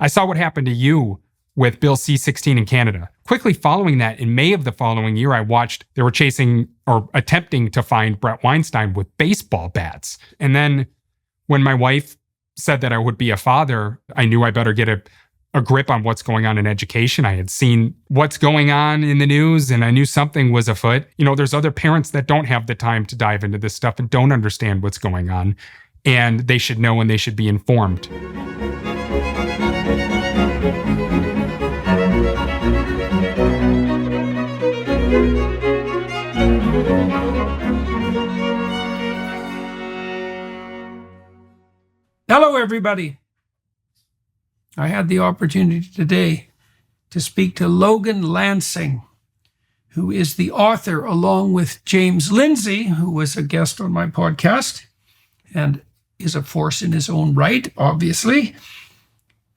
I saw what happened to you with Bill C-16 in Canada. Quickly following that, in May of the following year, I watched they were chasing or attempting to find Brett Weinstein with baseball bats. And then when my wife said that I would be a father, I knew I better get a grip on what's going on in education. I had seen what's going on in the news and I knew something was afoot. There's other parents that don't have the time to dive into this stuff and don't understand what's going on. And they should know and they should be informed. Hello, everybody. I had the opportunity today to speak to Logan Lancing, who is the author, along with James Lindsay, who was a guest on my podcast and is a force in his own right, obviously.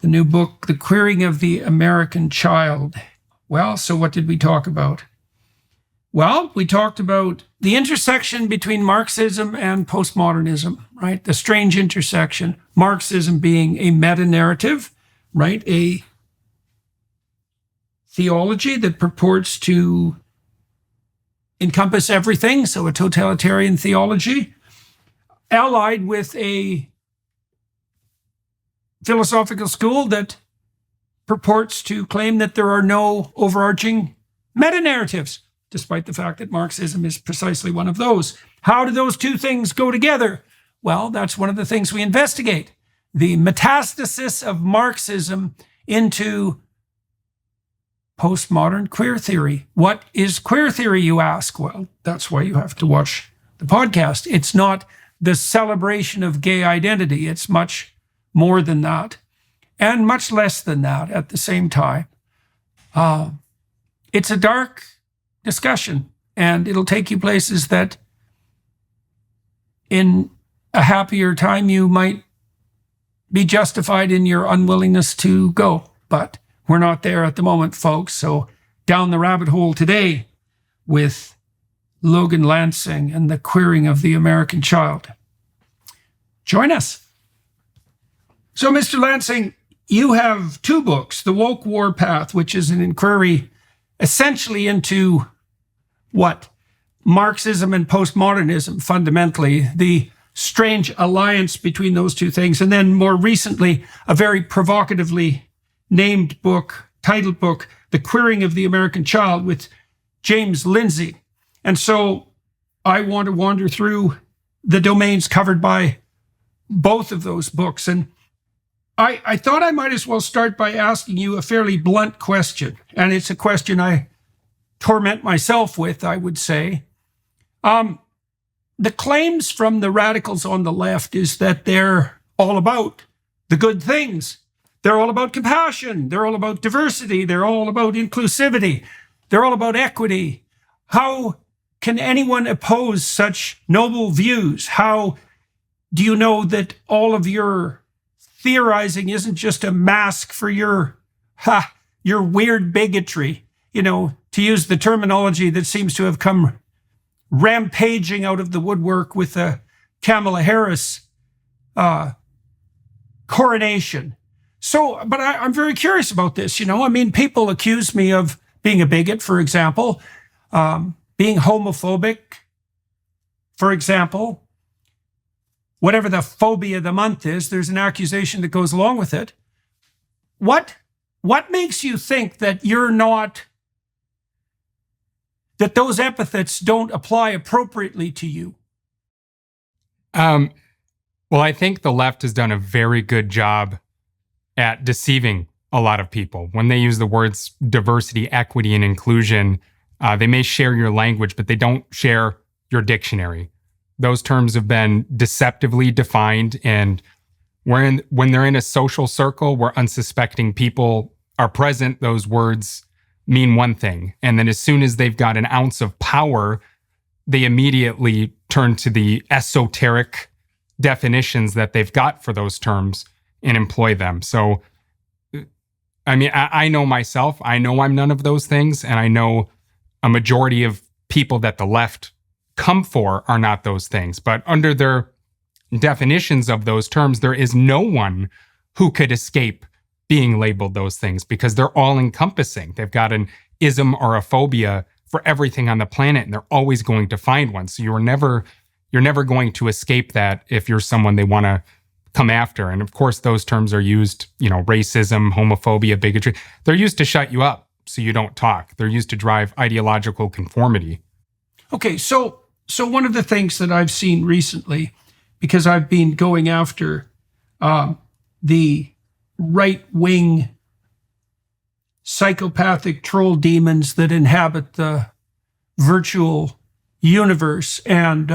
The new book, The Queering of the American Child. Well, so what did we talk about? Well, we talked about the intersection between Marxism and postmodernism, right? The strange intersection. Marxism being a meta-narrative, right? A theology that purports to encompass everything, so a totalitarian theology, allied with a philosophical school that purports to claim that there are no overarching meta-narratives, despite the fact that Marxism is precisely one of those. How do those two things go together? Well, that's one of the things we investigate. The metastasis of Marxism into postmodern queer theory. What is queer theory, you ask? Well, that's why you have to watch the podcast. It's not the celebration of gay identity. It's much more than that, and much less than that at the same time. It's a dark discussion, and it'll take you places that in a happier time you might be justified in your unwillingness to go. But we're not there at the moment, folks. So down the rabbit hole today with Logan Lancing and the queering of the American child. Join us. So, Mr. Lancing, you have two books, The Woke Warpath, which is an inquiry essentially into what? Marxism and postmodernism, fundamentally, the strange alliance between those two things. And then more recently, a very provocatively named book, titled book, The Queering of the American Child with James Lindsay. And so I want to wander through the domains covered by both of those books. And I thought I might as well start by asking you a fairly blunt question. And it's a question I torment myself with, I would say. The claims from the radicals on the left is that they're all about the good things. They're all about compassion. They're all about diversity. They're all about inclusivity. They're all about equity. How can anyone oppose such noble views? How do you know that all of your theorizing isn't just a mask for your weird bigotry? To use the terminology that seems to have come rampaging out of the woodwork with the Kamala Harris coronation. So, but I'm very curious about this. People accuse me of being a bigot, for example, being homophobic, for example. Whatever the phobia of the month is, there's an accusation that goes along with it. What makes you think that that those epithets don't apply appropriately to you? Well, I think the left has done a very good job at deceiving a lot of people. When they use the words diversity, equity, and inclusion, they may share your language, but they don't share your dictionary. Those terms have been deceptively defined, and when they're in a social circle where unsuspecting people are present, those words mean one thing. And then as soon as they've got an ounce of power, they immediately turn to the esoteric definitions that they've got for those terms and employ them. So, I know myself, I know I'm none of those things, and I know a majority of people that the left come for are not those things. But under their definitions of those terms, there is no one who could escape being labeled those things because they're all encompassing. They've got an ism or a phobia for everything on the planet, and they're always going to find one. So you're never going to escape that if you're someone they want to come after. And of course, those terms are used, racism, homophobia, bigotry. They're used to shut you up so you don't talk. They're used to drive ideological conformity. Okay, so one of the things that I've seen recently, because I've been going after the right-wing psychopathic troll demons that inhabit the virtual universe, and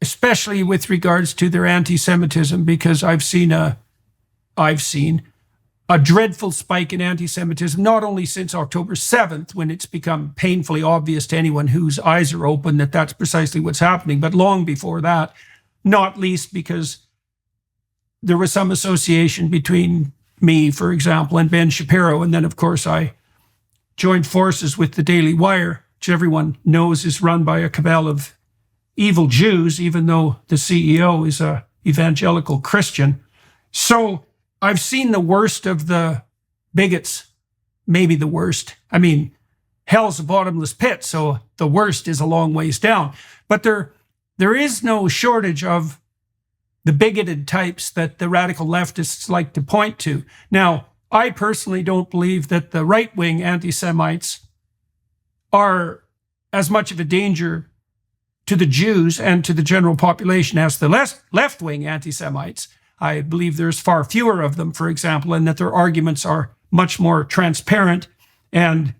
especially with regards to their anti-Semitism, because I've seen a dreadful spike in anti-Semitism, not only since October 7th, when it's become painfully obvious to anyone whose eyes are open that that's precisely what's happening, but long before that, not least because there was some association between me, for example, and Ben Shapiro. And then, of course, I joined forces with the Daily Wire, which everyone knows is run by a cabal of evil Jews, even though the CEO is a evangelical Christian. So I've seen the worst of the bigots, maybe the worst. I mean, hell's a bottomless pit, so the worst is a long ways down. But there is no shortage of the bigoted types that the radical leftists like to point to. Now, I personally don't believe that the right-wing anti-Semites are as much of a danger to the Jews and to the general population as the left-wing anti-Semites. I believe there's far fewer of them, for example, and that their arguments are much more transparent and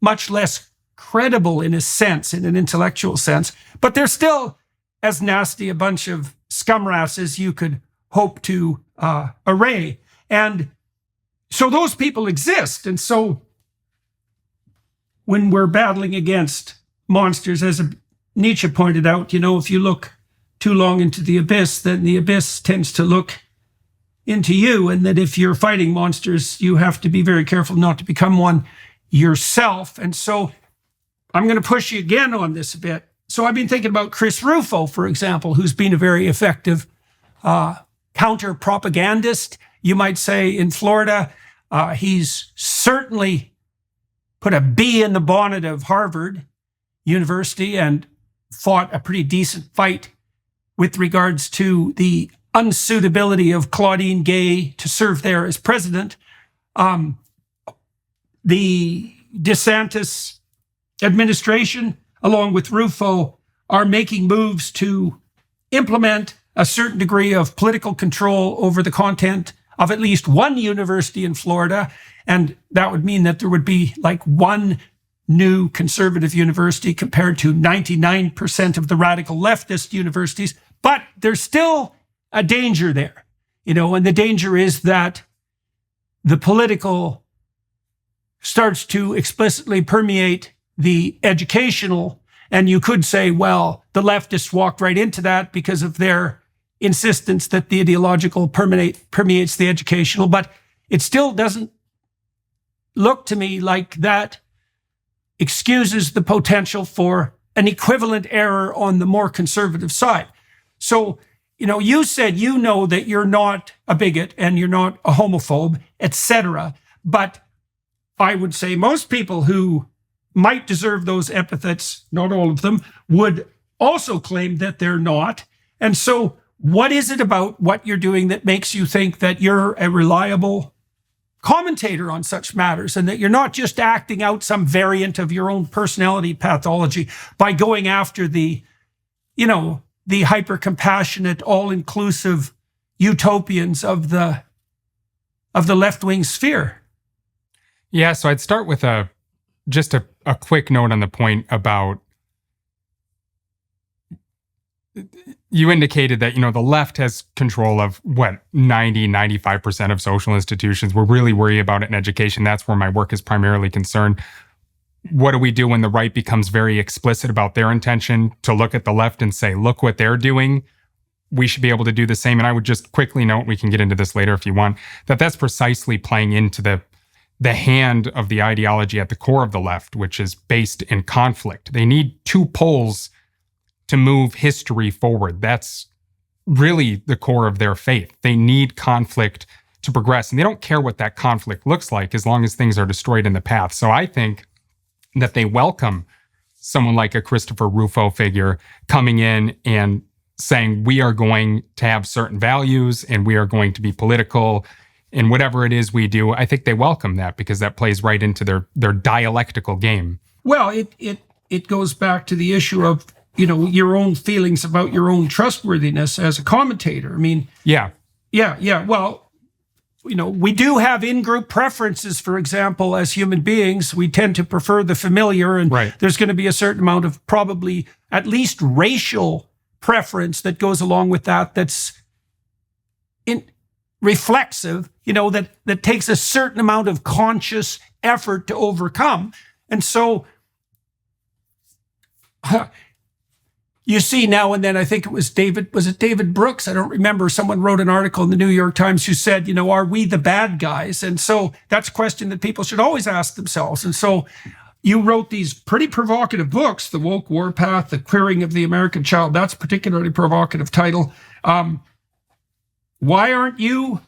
much less credible in a sense, in an intellectual sense. But they're still as nasty a bunch of scumrats as you could hope to array. And so those people exist. And so when we're battling against monsters, as Nietzsche pointed out, if you look too long into the abyss, then the abyss tends to look into you. And that if you're fighting monsters, you have to be very careful not to become one yourself. And so I'm going to push you again on this a bit. So I've been thinking about Chris Rufo, for example, who's been a very effective counter-propagandist, you might say, in Florida. He's certainly put a bee in the bonnet of Harvard University and fought a pretty decent fight with regards to the unsuitability of Claudine Gay to serve there as president. The DeSantis administration, along with Rufo, are making moves to implement a certain degree of political control over the content of at least one university in Florida. And that would mean that there would be like one new conservative university compared to 99% of the radical leftist universities. But there's still a danger there, and the danger is that the political starts to explicitly permeate the educational. And you could say, well, the leftists walked right into that because of their insistence that the ideological permeates the educational. But it still doesn't look to me like that excuses the potential for an equivalent error on the more conservative side. So, you said that you're not a bigot and you're not a homophobe, etc. But I would say most people who might deserve those epithets, not all of them, would also claim that they're not. And so what is it about what you're doing that makes you think that you're a reliable commentator on such matters and that you're not just acting out some variant of your own personality pathology by going after the hyper-compassionate, all-inclusive utopians of the left-wing sphere? Yeah, so I'd start with a quick note on the point about, you indicated that, the left has control of 95% of social institutions. We're really worried about it in education. That's where my work is primarily concerned. What do we do when the right becomes very explicit about their intention to look at the left and say, look what they're doing? We should be able to do the same. And I would just quickly note, we can get into this later if you want, that's precisely playing into the hand of the ideology at the core of the left, which is based in conflict. They need two poles to move history forward. That's really the core of their faith. They need conflict to progress, and they don't care what that conflict looks like as long as things are destroyed in the path. So I think that they welcome someone like a Christopher Rufo figure coming in and saying, we are going to have certain values and we are going to be political in whatever it is we do. I think they welcome that because that plays right into their dialectical game. Well, it goes back to the issue of, your own feelings about your own trustworthiness as a commentator. I mean, Yeah. Well, we do have in-group preferences. For example, as human beings, we tend to prefer the familiar, and Right. there's going to be a certain amount of probably at least racial preference that goes along with that. That's reflexive, that takes a certain amount of conscious effort to overcome. And so you see now and then, I think it was David Brooks? I don't remember. Someone wrote an article in the New York Times who said, are we the bad guys? And so that's a question that people should always ask themselves. And so you wrote these pretty provocative books, The Woke Warpath, The Queering of the American Child. That's a particularly provocative title. Why aren't you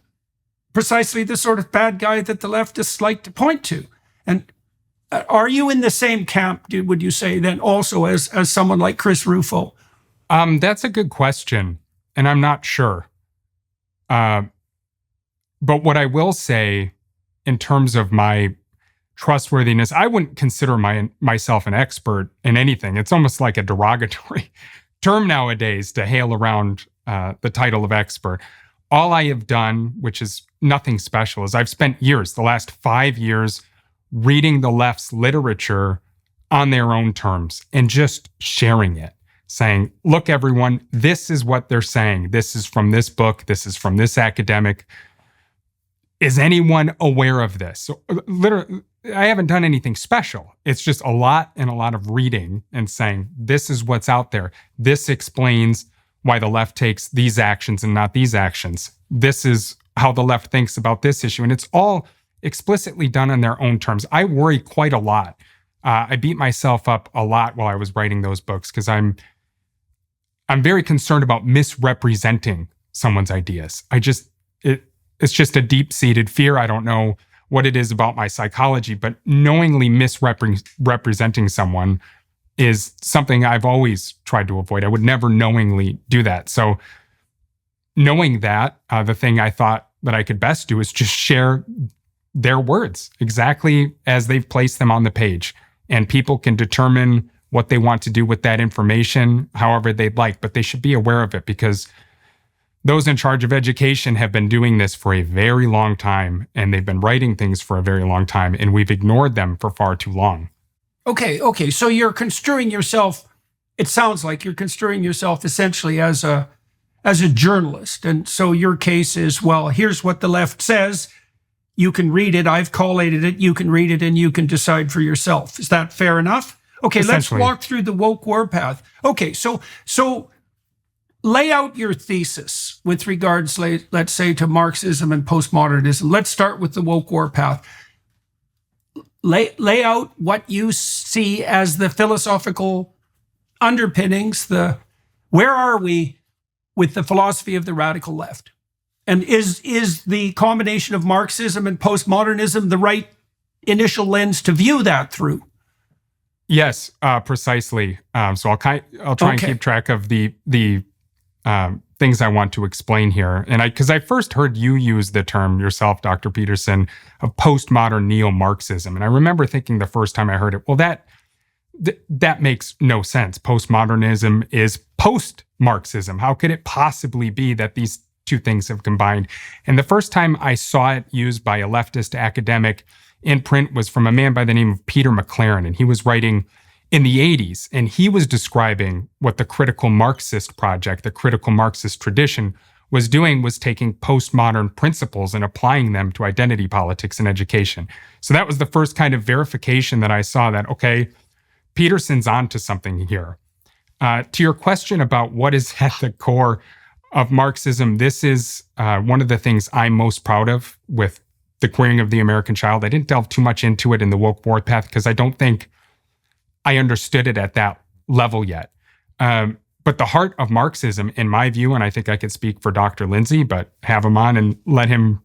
precisely the sort of bad guy that the leftists like to point to? And are you in the same camp, would you say, then also as someone like Chris Rufo? That's a good question, and I'm not sure. But what I will say in terms of my trustworthiness, I wouldn't consider myself an expert in anything. It's almost like a derogatory term nowadays to hail around the title of expert. All I have done, which is nothing special, is I've spent years, the last 5 years, reading the left's literature on their own terms and just sharing it, saying, look, everyone, this is what they're saying. This is from this book. This is from this academic. Is anyone aware of this? So, literally, I haven't done anything special. It's just a lot of reading and saying, this is what's out there. This explains why the left takes these actions and not these actions. This is how the left thinks about this issue. And it's all explicitly done on their own terms. I worry quite a lot. I beat myself up a lot while I was writing those books because I'm very concerned about misrepresenting someone's ideas. It's just a deep-seated fear. I don't know what it is about my psychology, but knowingly misrepresenting someone is something I've always tried to avoid. I would never knowingly do that. So knowing that, the thing I thought that I could best do is just share their words exactly as they've placed them on the page. And people can determine what they want to do with that information however they'd like, but they should be aware of it because those in charge of education have been doing this for a very long time, and they've been writing things for a very long time, and we've ignored them for far too long. Okay. So you're construing yourself, it sounds like you're construing yourself essentially as a journalist. And so your case is, well, here's what the left says. You can read it. I've collated it. You can read it and you can decide for yourself. Is that fair enough? Okay, let's walk through the woke warpath. Okay, so lay out your thesis with regards, let's say, to Marxism and postmodernism. Let's start with the woke warpath. Lay out what you see as the philosophical underpinnings. Where are we with the philosophy of the radical left? And is the combination of Marxism and postmodernism the right initial lens to view that through? Yes, precisely. So I'll try and keep track of the things I want to explain here. And because I first heard you use the term yourself, Dr. Peterson, of postmodern Neo-Marxism. And I remember thinking the first time I heard it, well, that makes no sense. Postmodernism is post-Marxism. How could it possibly be that these two things have combined? And the first time I saw it used by a leftist academic in print was from a man by the name of Peter McLaren. And he was writing in the 80s, and he was describing what the critical Marxist project, the critical Marxist tradition, was doing, was taking postmodern principles and applying them to identity politics and education. So that was the first kind of verification that I saw that, okay, Peterson's onto something here. To your question about what is at the core of Marxism, this is one of the things I'm most proud of with the queering of the American child. I didn't delve too much into it in the woke warpath because I don't think I understood it at that level yet. But But the heart of Marxism, in my view, and I think I could speak for Dr. Lindsay, but have him on and let him,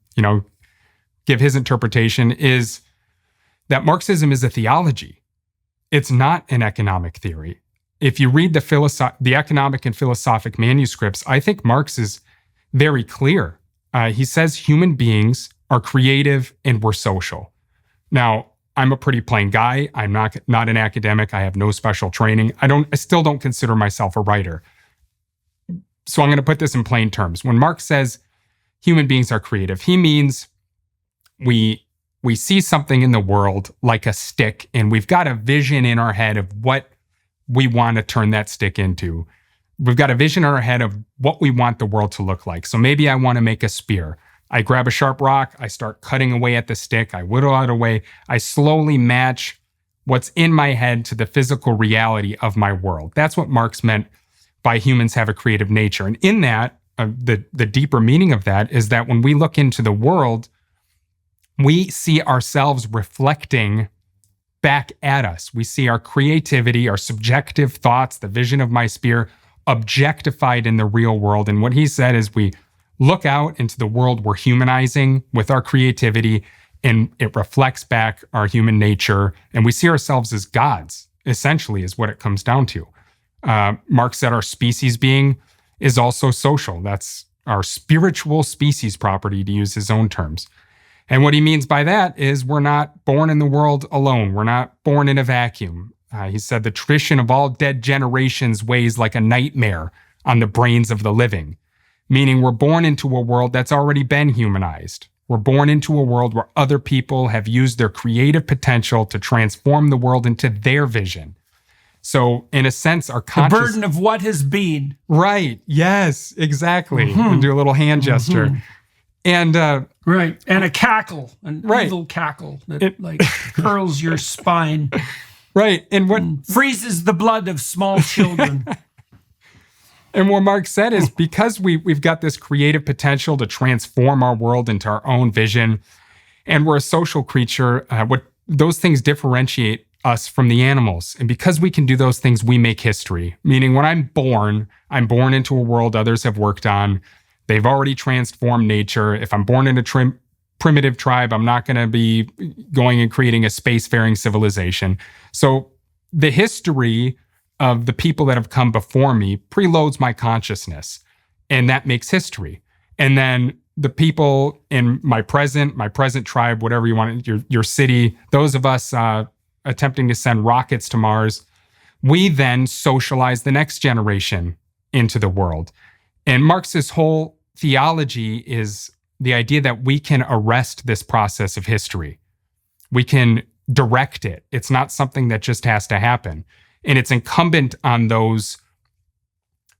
give his interpretation, is that Marxism is a theology. It's not an economic theory. If you read the economic and philosophic manuscripts, I think Marx is very clear. He says human beings are creative and we're social. Now, I'm a pretty plain guy. I'm not an academic. I have no special training. I still don't consider myself a writer. So I'm going to put this in plain terms. When Marx says human beings are creative, he means we see something in the world like a stick, and we've got a vision in our head of what we want to turn that stick into. We've got a vision in our head of what we want the world to look like. So maybe I want to make a spear. I grab a sharp rock, I start cutting away at the stick, I whittle it away, I slowly match what's in my head to the physical reality of my world. That's what Marx meant by humans have a creative nature. And in that, the deeper meaning of that is that when we look into the world, we see ourselves reflecting back at us. We see our creativity, our subjective thoughts, the vision of my spear objectified in the real world. And what he said is we look out into the world we're humanizing with our creativity, and it reflects back our human nature. And we see ourselves as gods, essentially, is what it comes down to. Marx said our species being is also social. That's our spiritual species property, to use his own terms. And what he means by that is we're not born in the world alone. We're not born in a vacuum. He said the tradition of all dead generations weighs like a nightmare on the brains of the living, meaning we're born into a world that's already been humanized. We're born into a world where other people have used their creative potential to transform the world into their vision. So in a sense, our the burden of what has been. Right. Yes, exactly. And do a little hand gesture. And right. And a cackle, an evil cackle that curls your spine. Right. And what freezes the blood of small children. And what Marx said is because we've got this creative potential to transform our world into our own vision, and we're a social creature, what those things differentiate us from the animals. And because we can do those things, we make history. Meaning when I'm born into a world others have worked on. They've already transformed nature. If I'm born in a primitive tribe, I'm not going to be going and creating a spacefaring civilization. So the history of the people that have come before me preloads my consciousness, and that makes history. And then the people in my present tribe, whatever you want, your city, those of us attempting to send rockets to Mars, we then socialize the next generation into the world. And Marx's whole theology is the idea that we can arrest this process of history. We can direct it. It's not something that just has to happen. And it's incumbent on those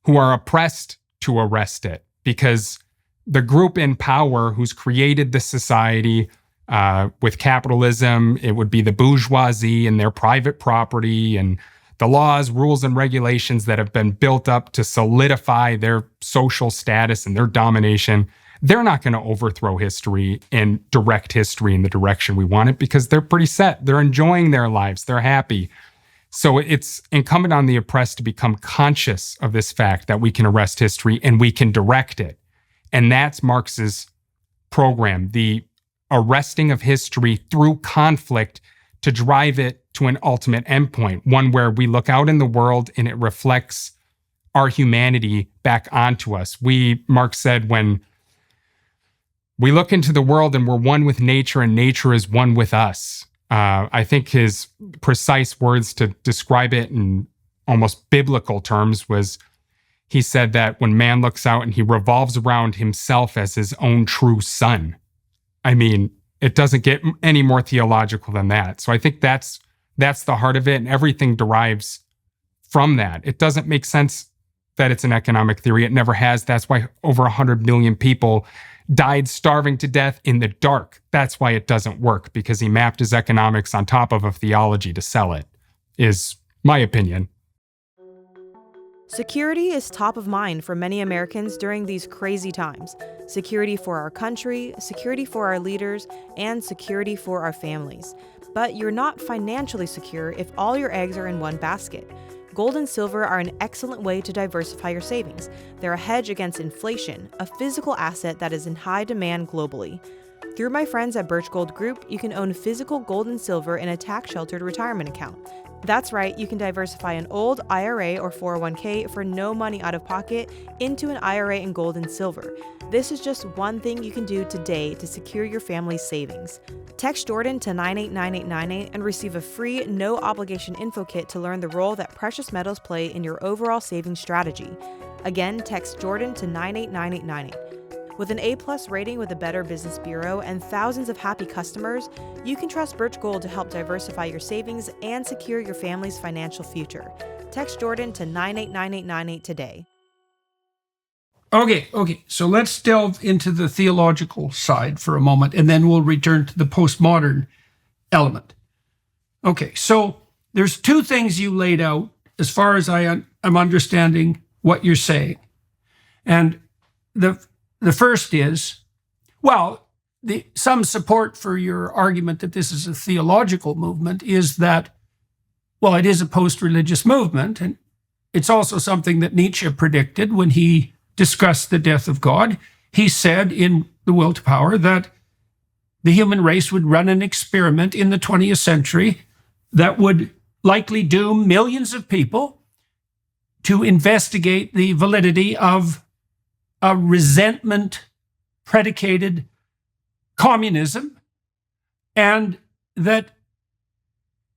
who are oppressed to arrest it, because the group in power who's created the society with capitalism, it would be the bourgeoisie and their private property and the laws, rules, and regulations that have been built up to solidify their social status and their domination. They're not going to overthrow history and direct history in the direction we want it because they're pretty set. They're enjoying their lives. They're happy. So it's incumbent on the oppressed to become conscious of this fact that we can arrest history and we can direct it. And that's Marx's program, the arresting of history through conflict to drive it to an ultimate endpoint, one where we look out in the world and it reflects our humanity back onto us. Marx said, when we look into the world and we're one with nature and nature is one with us. I think his precise words to describe it in almost biblical terms was, he said that when man looks out and he revolves around himself as his own true son. I mean, it doesn't get any more theological than that. So I think that's the heart of it, and everything derives from that. It doesn't make sense that it's an economic theory. It never has. That's why over 100 million people died starving to death in the dark. That's why it doesn't work, because he mapped his economics on top of a theology to sell it, is my opinion. Security is top of mind for many Americans during these crazy times. Security for our country, security for our leaders, and security for our families. But you're not financially secure if all your eggs are in one basket. Gold and silver are an excellent way to diversify your savings. They're a hedge against inflation, a physical asset that is in high demand globally. Through my friends at Birch Gold Group, you can own physical gold and silver in a tax-sheltered retirement account. That's right, you can diversify an old IRA or 401k for no money out of pocket into an IRA in gold and silver. This is just one thing you can do today to secure your family's savings. Text Jordan to 989898 and receive a free, no-obligation info kit to learn the role that precious metals play in your overall savings strategy. Again, text Jordan to 989898. With an A+ rating with the Better Business Bureau and thousands of happy customers, you can trust Birch Gold to help diversify your savings and secure your family's financial future. Text Jordan to 989898 today. Okay. So let's delve into the theological side for a moment, and then we'll return to the postmodern element. Okay, so there's two things you laid out as far as I am understanding what you're saying. And the first is, some support for your argument that this is a theological movement is that, it is a post-religious movement, and it's also something that Nietzsche predicted when he discussed the death of God. He said in The Will to Power that the human race would run an experiment in the 20th century that would likely doom millions of people to investigate the validity of a resentment-predicated communism, and that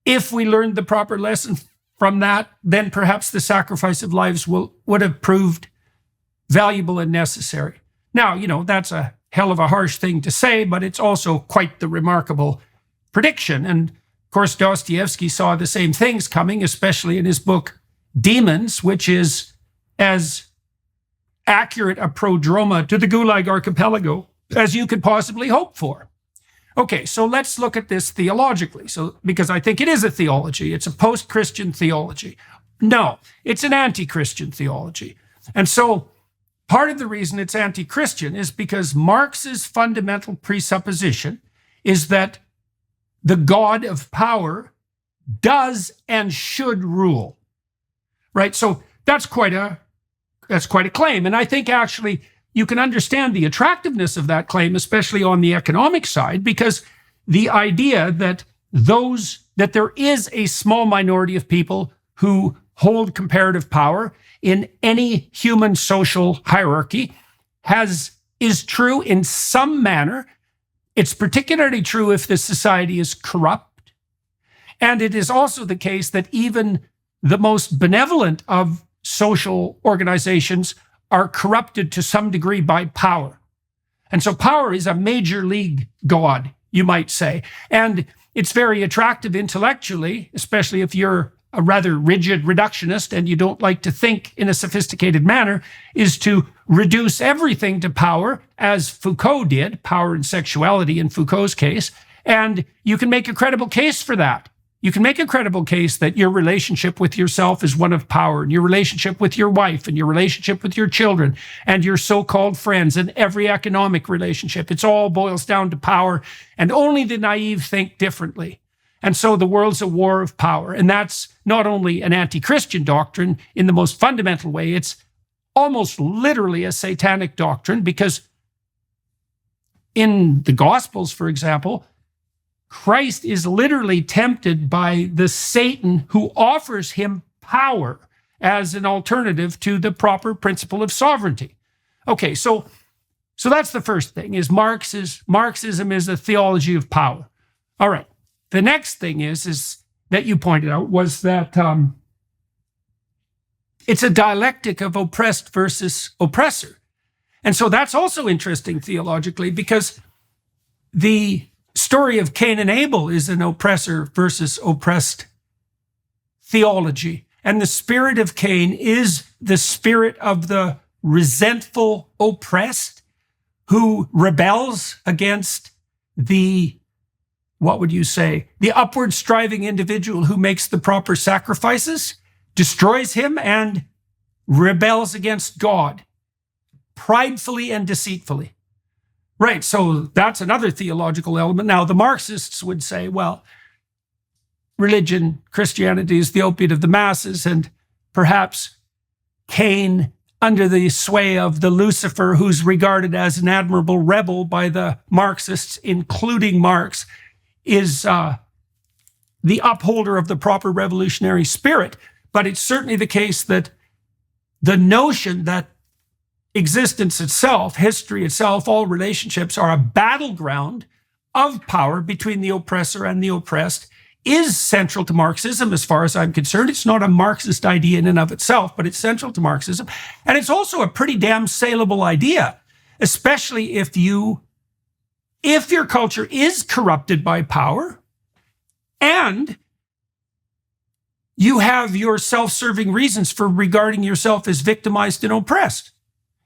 if we learned the proper lesson from that, then perhaps the sacrifice of lives would have proved valuable and necessary. Now, that's a hell of a harsh thing to say, but it's also quite the remarkable prediction. And of course, Dostoevsky saw the same things coming, especially in his book Demons, which is as accurate a prodroma to the Gulag Archipelago as you could possibly hope for. Okay, so let's look at this theologically. Because I think it is a theology. It's a post-Christian theology. No, it's an anti-Christian theology. And so part of the reason it's anti-Christian is because Marx's fundamental presupposition is that the God of power does and should rule. Right? So that's quite a claim. And I think actually you can understand the attractiveness of that claim, especially on the economic side, because the idea that there is a small minority of people who hold comparative power in any human social hierarchy is true in some manner. It's particularly true if the society is corrupt. And it is also the case that even the most benevolent of social organizations are corrupted to some degree by power. And so power is a major league god, you might say. And it's very attractive intellectually, especially if you're a rather rigid reductionist and you don't like to think in a sophisticated manner, is to reduce everything to power, as Foucault did, power and sexuality in Foucault's case. And you can make a credible case for that. You can make a credible case that your relationship with yourself is one of power, and your relationship with your wife, and your relationship with your children, and your so-called friends, and every economic relationship. It all boils down to power, and only the naive think differently. And so the world's a war of power. And that's not only an anti-Christian doctrine in the most fundamental way, it's almost literally a satanic doctrine, because in the Gospels, for example, Christ is literally tempted by the Satan who offers him power as an alternative to the proper principle of sovereignty. Okay, so that's the first thing, is Marxism is a theology of power. All right. The next thing is that you pointed out was that it's a dialectic of oppressed versus oppressor. And so that's also interesting theologically, because the story of Cain and Abel is an oppressor versus oppressed theology. And the spirit of Cain is the spirit of the resentful oppressed who rebels against the upward striving individual who makes the proper sacrifices, destroys him, and rebels against God pridefully and deceitfully. Right, so that's another theological element. Now, the Marxists would say, well, religion, Christianity is the opiate of the masses, and perhaps Cain, under the sway of the Lucifer, who's regarded as an admirable rebel by the Marxists, including Marx, is the upholder of the proper revolutionary spirit. But it's certainly the case that the notion that existence itself, history itself, all relationships are a battleground of power between the oppressor and the oppressed is central to Marxism as far as I'm concerned. It's not a Marxist idea in and of itself, but it's central to Marxism. And it's also a pretty damn saleable idea, especially if your culture is corrupted by power and you have your self-serving reasons for regarding yourself as victimized and oppressed.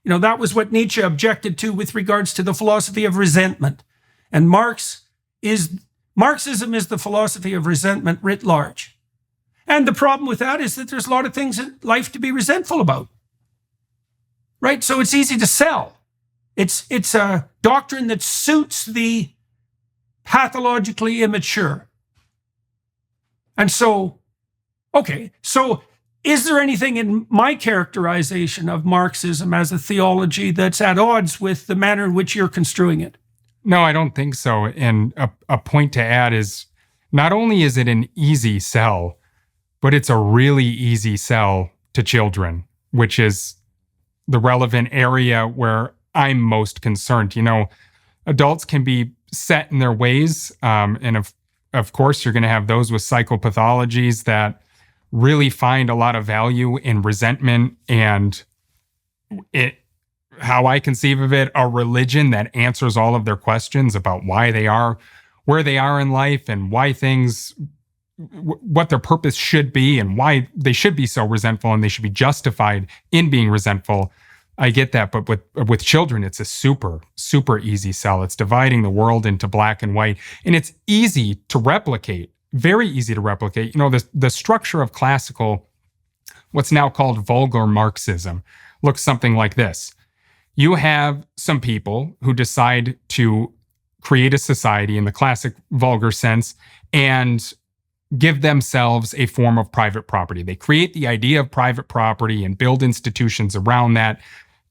You know, that was what Nietzsche objected to with regards to the philosophy of resentment. And Marxism is the philosophy of resentment writ large. And the problem with that is that there's a lot of things in life to be resentful about. Right? So it's easy to sell. It's a doctrine that suits the pathologically immature. And so, okay, so is there anything in my characterization of Marxism as a theology that's at odds with the manner in which you're construing it? No, I don't think so. And a point to add is not only is it an easy sell, but it's a really easy sell to children, which is the relevant area where I'm most concerned. You know, adults can be set in their ways. And of course, you're going to have those with psychopathologies that really find a lot of value in resentment and how I conceive of it, a religion that answers all of their questions about why they are where they are in life and why things, what their purpose should be and why they should be so resentful and they should be justified in being resentful. I get that, but with children, it's a super, super easy sell. It's dividing the world into black and white, and it's easy to replicate, very easy to replicate. You know, the structure of classical, what's now called vulgar Marxism, looks something like this. You have some people who decide to create a society in the classic vulgar sense and give themselves a form of private property. They create the idea of private property and build institutions around that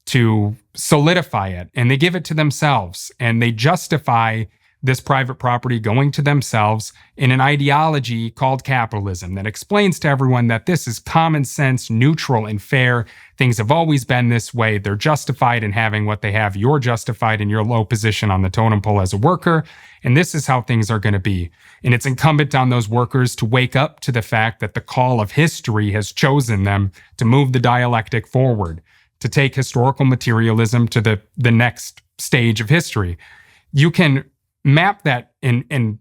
to solidify it. And they give it to themselves. And they justify this private property going to themselves in an ideology called capitalism that explains to everyone that this is common sense, neutral, and fair. Things have always been this way. They're justified in having what they have. You're justified in your low position on the totem pole as a worker. And this is how things are going to be. And it's incumbent on those workers to wake up to the fact that the call of history has chosen them to move the dialectic forward, to take historical materialism to the next stage of history. You can map that, and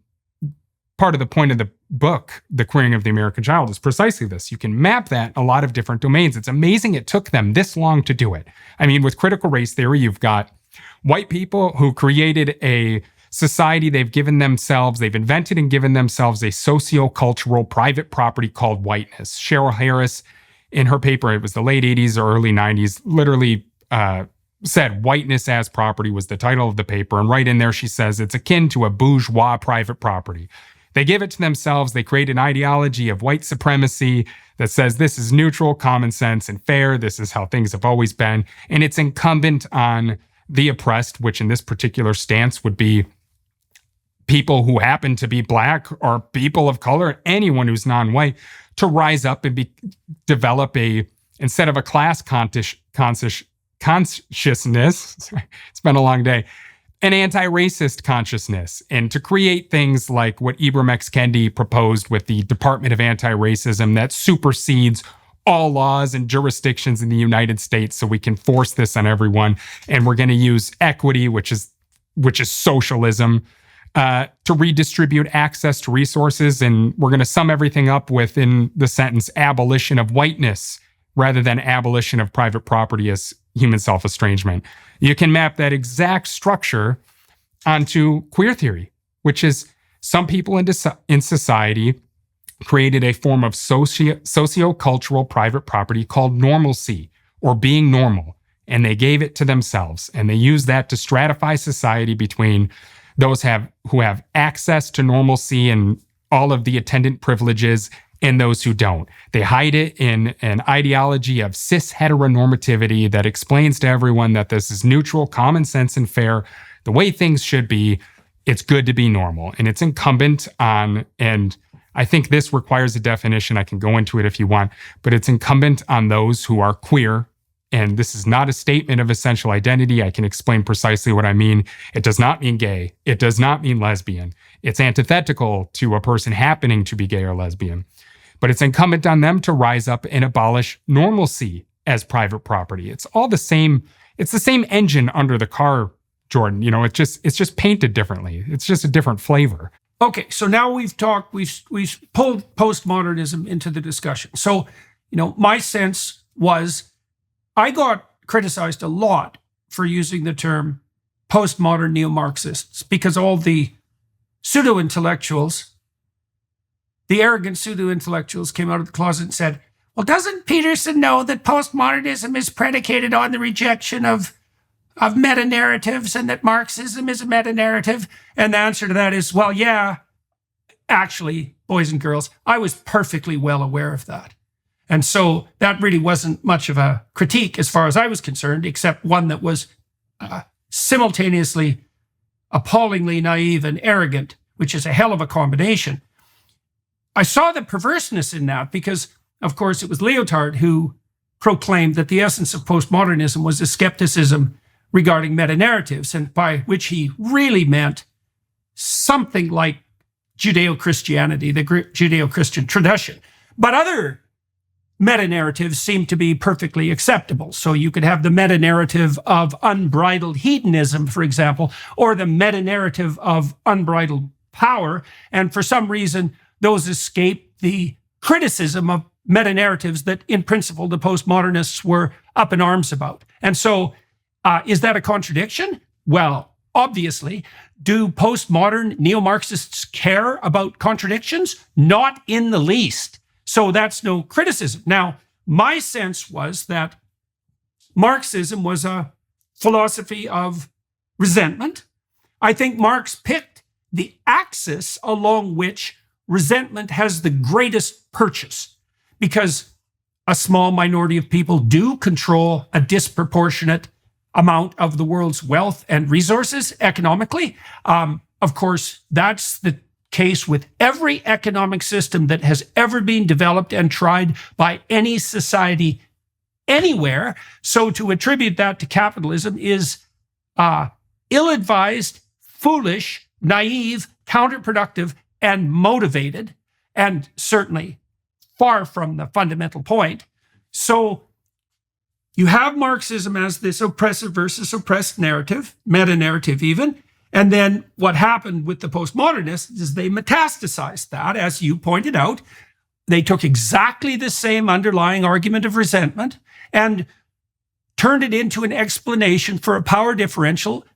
part of the point of the book, The Queering of the American Child, is precisely this. You can map that in a lot of different domains. It's amazing it took them this long to do it. I mean, with critical race theory, you've got white people who created a society they've invented and given themselves a socio-cultural private property called whiteness. Cheryl Harris, in her paper, it was the late 80s or early 90s, literally said whiteness as property was the title of the paper. And right in there, she says it's akin to a bourgeois private property. They give it to themselves. They create an ideology of white supremacy that says this is neutral, common sense, and fair. This is how things have always been. And it's incumbent on the oppressed, which in this particular stance would be people who happen to be black or people of color, anyone who's non-white, to rise up and develop instead of a class consciousness, it's been a long day, an anti-racist consciousness, and to create things like what Ibram X. Kendi proposed with the Department of Anti-Racism that supersedes all laws and jurisdictions in the United States so we can force this on everyone. And we're going to use equity, which is socialism, to redistribute access to resources. And we're going to sum everything up within the sentence abolition of whiteness rather than abolition of private property as human self-estrangement. You can map that exact structure onto queer theory, which is some people in society created a form of socio-cultural private property called normalcy, or being normal, and they gave it to themselves. And they use that to stratify society between those who have access to normalcy and all of the attendant privileges and those who don't. They hide it in an ideology of cis heteronormativity that explains to everyone that this is neutral, common sense, and fair, the way things should be. It's good to be normal. And it's incumbent on, and I think this requires a definition. I can go into it if you want, but it's incumbent on those who are queer. And this is not a statement of essential identity. I can explain precisely what I mean. It does not mean gay. It does not mean lesbian. It's antithetical to a person happening to be gay or lesbian. But it's incumbent on them to rise up and abolish normalcy as private property. It's all the same. It's the same engine under the car, Jordan. It's just painted differently. It's just a different flavor. Okay, so now we've pulled postmodernism into the discussion. So, my sense was I got criticized a lot for using the term postmodern Neo-Marxists because all the pseudo-intellectuals, the arrogant pseudo-intellectuals came out of the closet and said, well, doesn't Peterson know that postmodernism is predicated on the rejection of meta-narratives and that Marxism is a meta-narrative? And the answer to that is, well, yeah, actually, boys and girls, I was perfectly well aware of that. And so that really wasn't much of a critique as far as I was concerned, except one that was simultaneously appallingly naive and arrogant, which is a hell of a combination. I saw the perverseness in that because, of course, it was Lyotard who proclaimed that the essence of postmodernism was a skepticism regarding meta-narratives, and by which he really meant something like Judeo-Christianity, the Judeo-Christian tradition. But other meta-narratives seem to be perfectly acceptable. So you could have the meta-narrative of unbridled hedonism, for example, or the meta-narrative of unbridled power. And for some reason, those escape the criticism of meta-narratives that, in principle, the postmodernists were up in arms about. And so, is that a contradiction? Well, obviously. Do postmodern neo-Marxists care about contradictions? Not in the least. So that's no criticism. Now, my sense was that Marxism was a philosophy of resentment. I think Marx picked the axis along which resentment has the greatest purchase, because a small minority of people do control a disproportionate amount of the world's wealth and resources economically. Of course, that's the case with every economic system that has ever been developed and tried by any society anywhere. So to attribute that to capitalism is ill-advised, foolish, naive, counterproductive, and motivated, and certainly far from the fundamental point. So you have Marxism as this oppressive versus oppressed narrative, meta-narrative even. And then what happened with the postmodernists is they metastasized that, as you pointed out. They took exactly the same underlying argument of resentment and turned it into an explanation for a power differential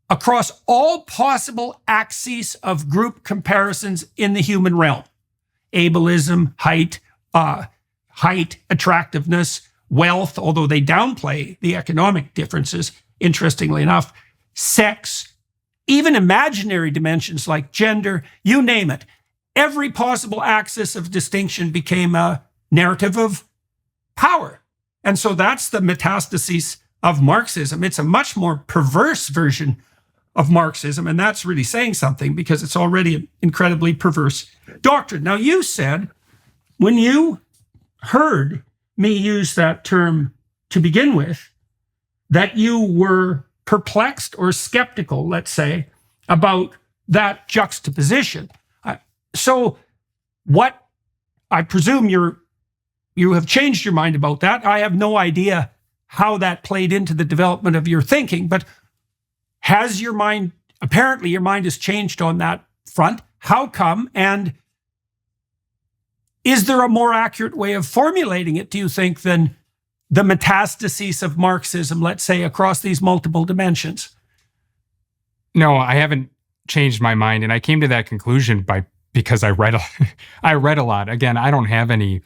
across all possible axes of group comparisons in the human realm. Ableism, height, attractiveness, wealth, although they downplay the economic differences, interestingly enough, sex, even imaginary dimensions like gender, you name it. Every possible axis of distinction became a narrative of power. And so that's the metastasis of Marxism. It's a much more perverse version of Marxism, and that's really saying something because it's already an incredibly perverse doctrine. Now, you said when you heard me use that term to begin with, that you were perplexed or skeptical, let's say, about that juxtaposition. So what, I presume you have changed your mind about that. I have no idea how that played into the development of your thinking, but has your mind, apparently your mind has changed on that front. How come? And is there a more accurate way of formulating it, do you think, than the metastases of Marxism, let's say, across these multiple dimensions? No, I haven't changed my mind. And I came to that conclusion because I read a lot. Again, I don't have any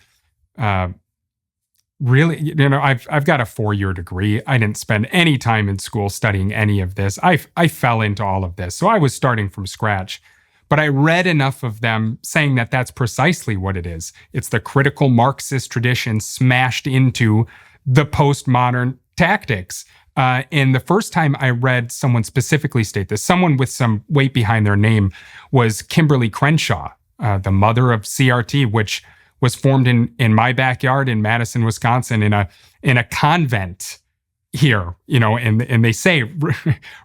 really, I've got a 4-year degree. I didn't spend any time in school studying any of this. I fell into all of this. So I was starting from scratch. But I read enough of them saying that that's precisely what it is. It's the critical Marxist tradition smashed into the postmodern tactics. And the first time I read someone specifically state this, someone with some weight behind their name, was Kimberly Crenshaw, the mother of CRT, which was formed in my backyard in Madison, Wisconsin, in a convent here, and they say,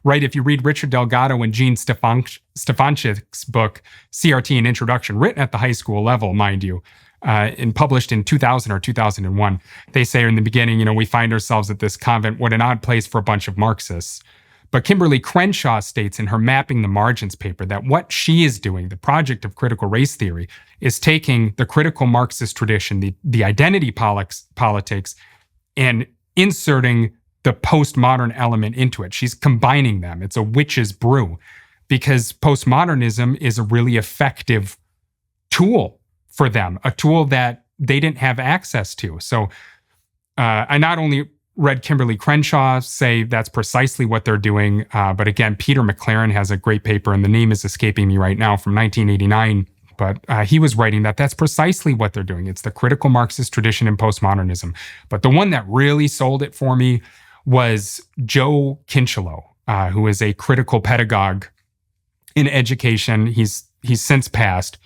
right, if you read Richard Delgado and Gene Stefanchik's book, CRT, an Introduction, written at the high school level, mind you, and published in 2000 or 2001, they say in the beginning, we find ourselves at this convent. What an odd place for a bunch of Marxists. But Kimberly Crenshaw states in her Mapping the Margins paper that what she is doing, the project of critical race theory, is taking the critical Marxist tradition, the identity politics, and inserting the postmodern element into it. She's combining them. It's a witch's brew, because postmodernism is a really effective tool for them, a tool that they didn't have access to. So I not only read Kimberly Crenshaw say that's precisely what they're doing, but again, Peter McLaren has a great paper, and the name is escaping me right now, from 1989. But he was writing that that's precisely what they're doing. It's the critical Marxist tradition in postmodernism. But the one that really sold it for me was Joe Kinchelow, who is a critical pedagogue in education. He's since passed,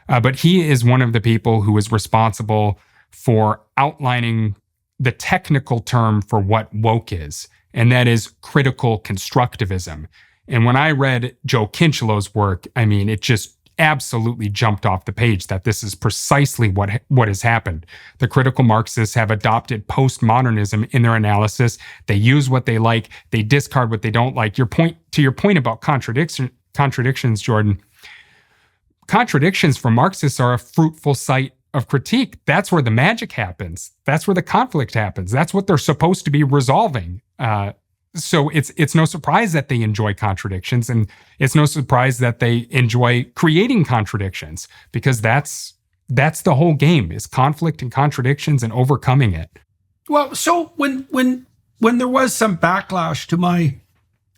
but he is one of the people who is responsible for outlining the technical term for what woke is, and that is critical constructivism. And when I read Joe Kinchelow's work, it just absolutely jumped off the page that this is precisely what has happened. The critical Marxists have adopted postmodernism in their analysis. They use what they like, they discard what they don't like. Your point about contradictions, Jordan. Contradictions for Marxists are a fruitful site of critique. That's where the magic happens. That's where the conflict happens. That's what they're supposed to be resolving. So it's no surprise that they enjoy contradictions, and it's no surprise that they enjoy creating contradictions, because that's the whole game, is conflict and contradictions and overcoming it. Well, so when there was some backlash to my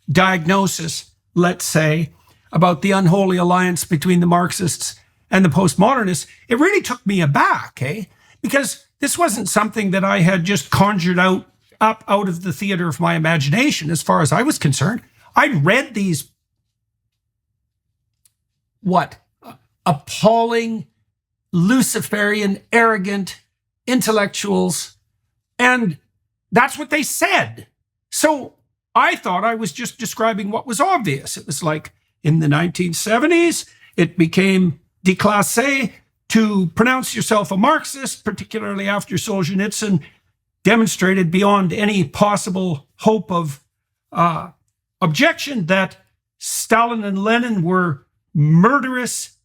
diagnosis, let's say, about the unholy alliance between the Marxists and the postmodernists, it really took me aback, because this wasn't something that I had just conjured up out of the theater of my imagination. As far as I was concerned, I'd read these appalling, Luciferian, arrogant intellectuals, and that's what they said. So I thought I was just describing what was obvious. It was like in the 1970s, it became déclassé to pronounce yourself a Marxist, particularly after Solzhenitsyn demonstrated beyond any possible hope of objection that Stalin and Lenin were murderous,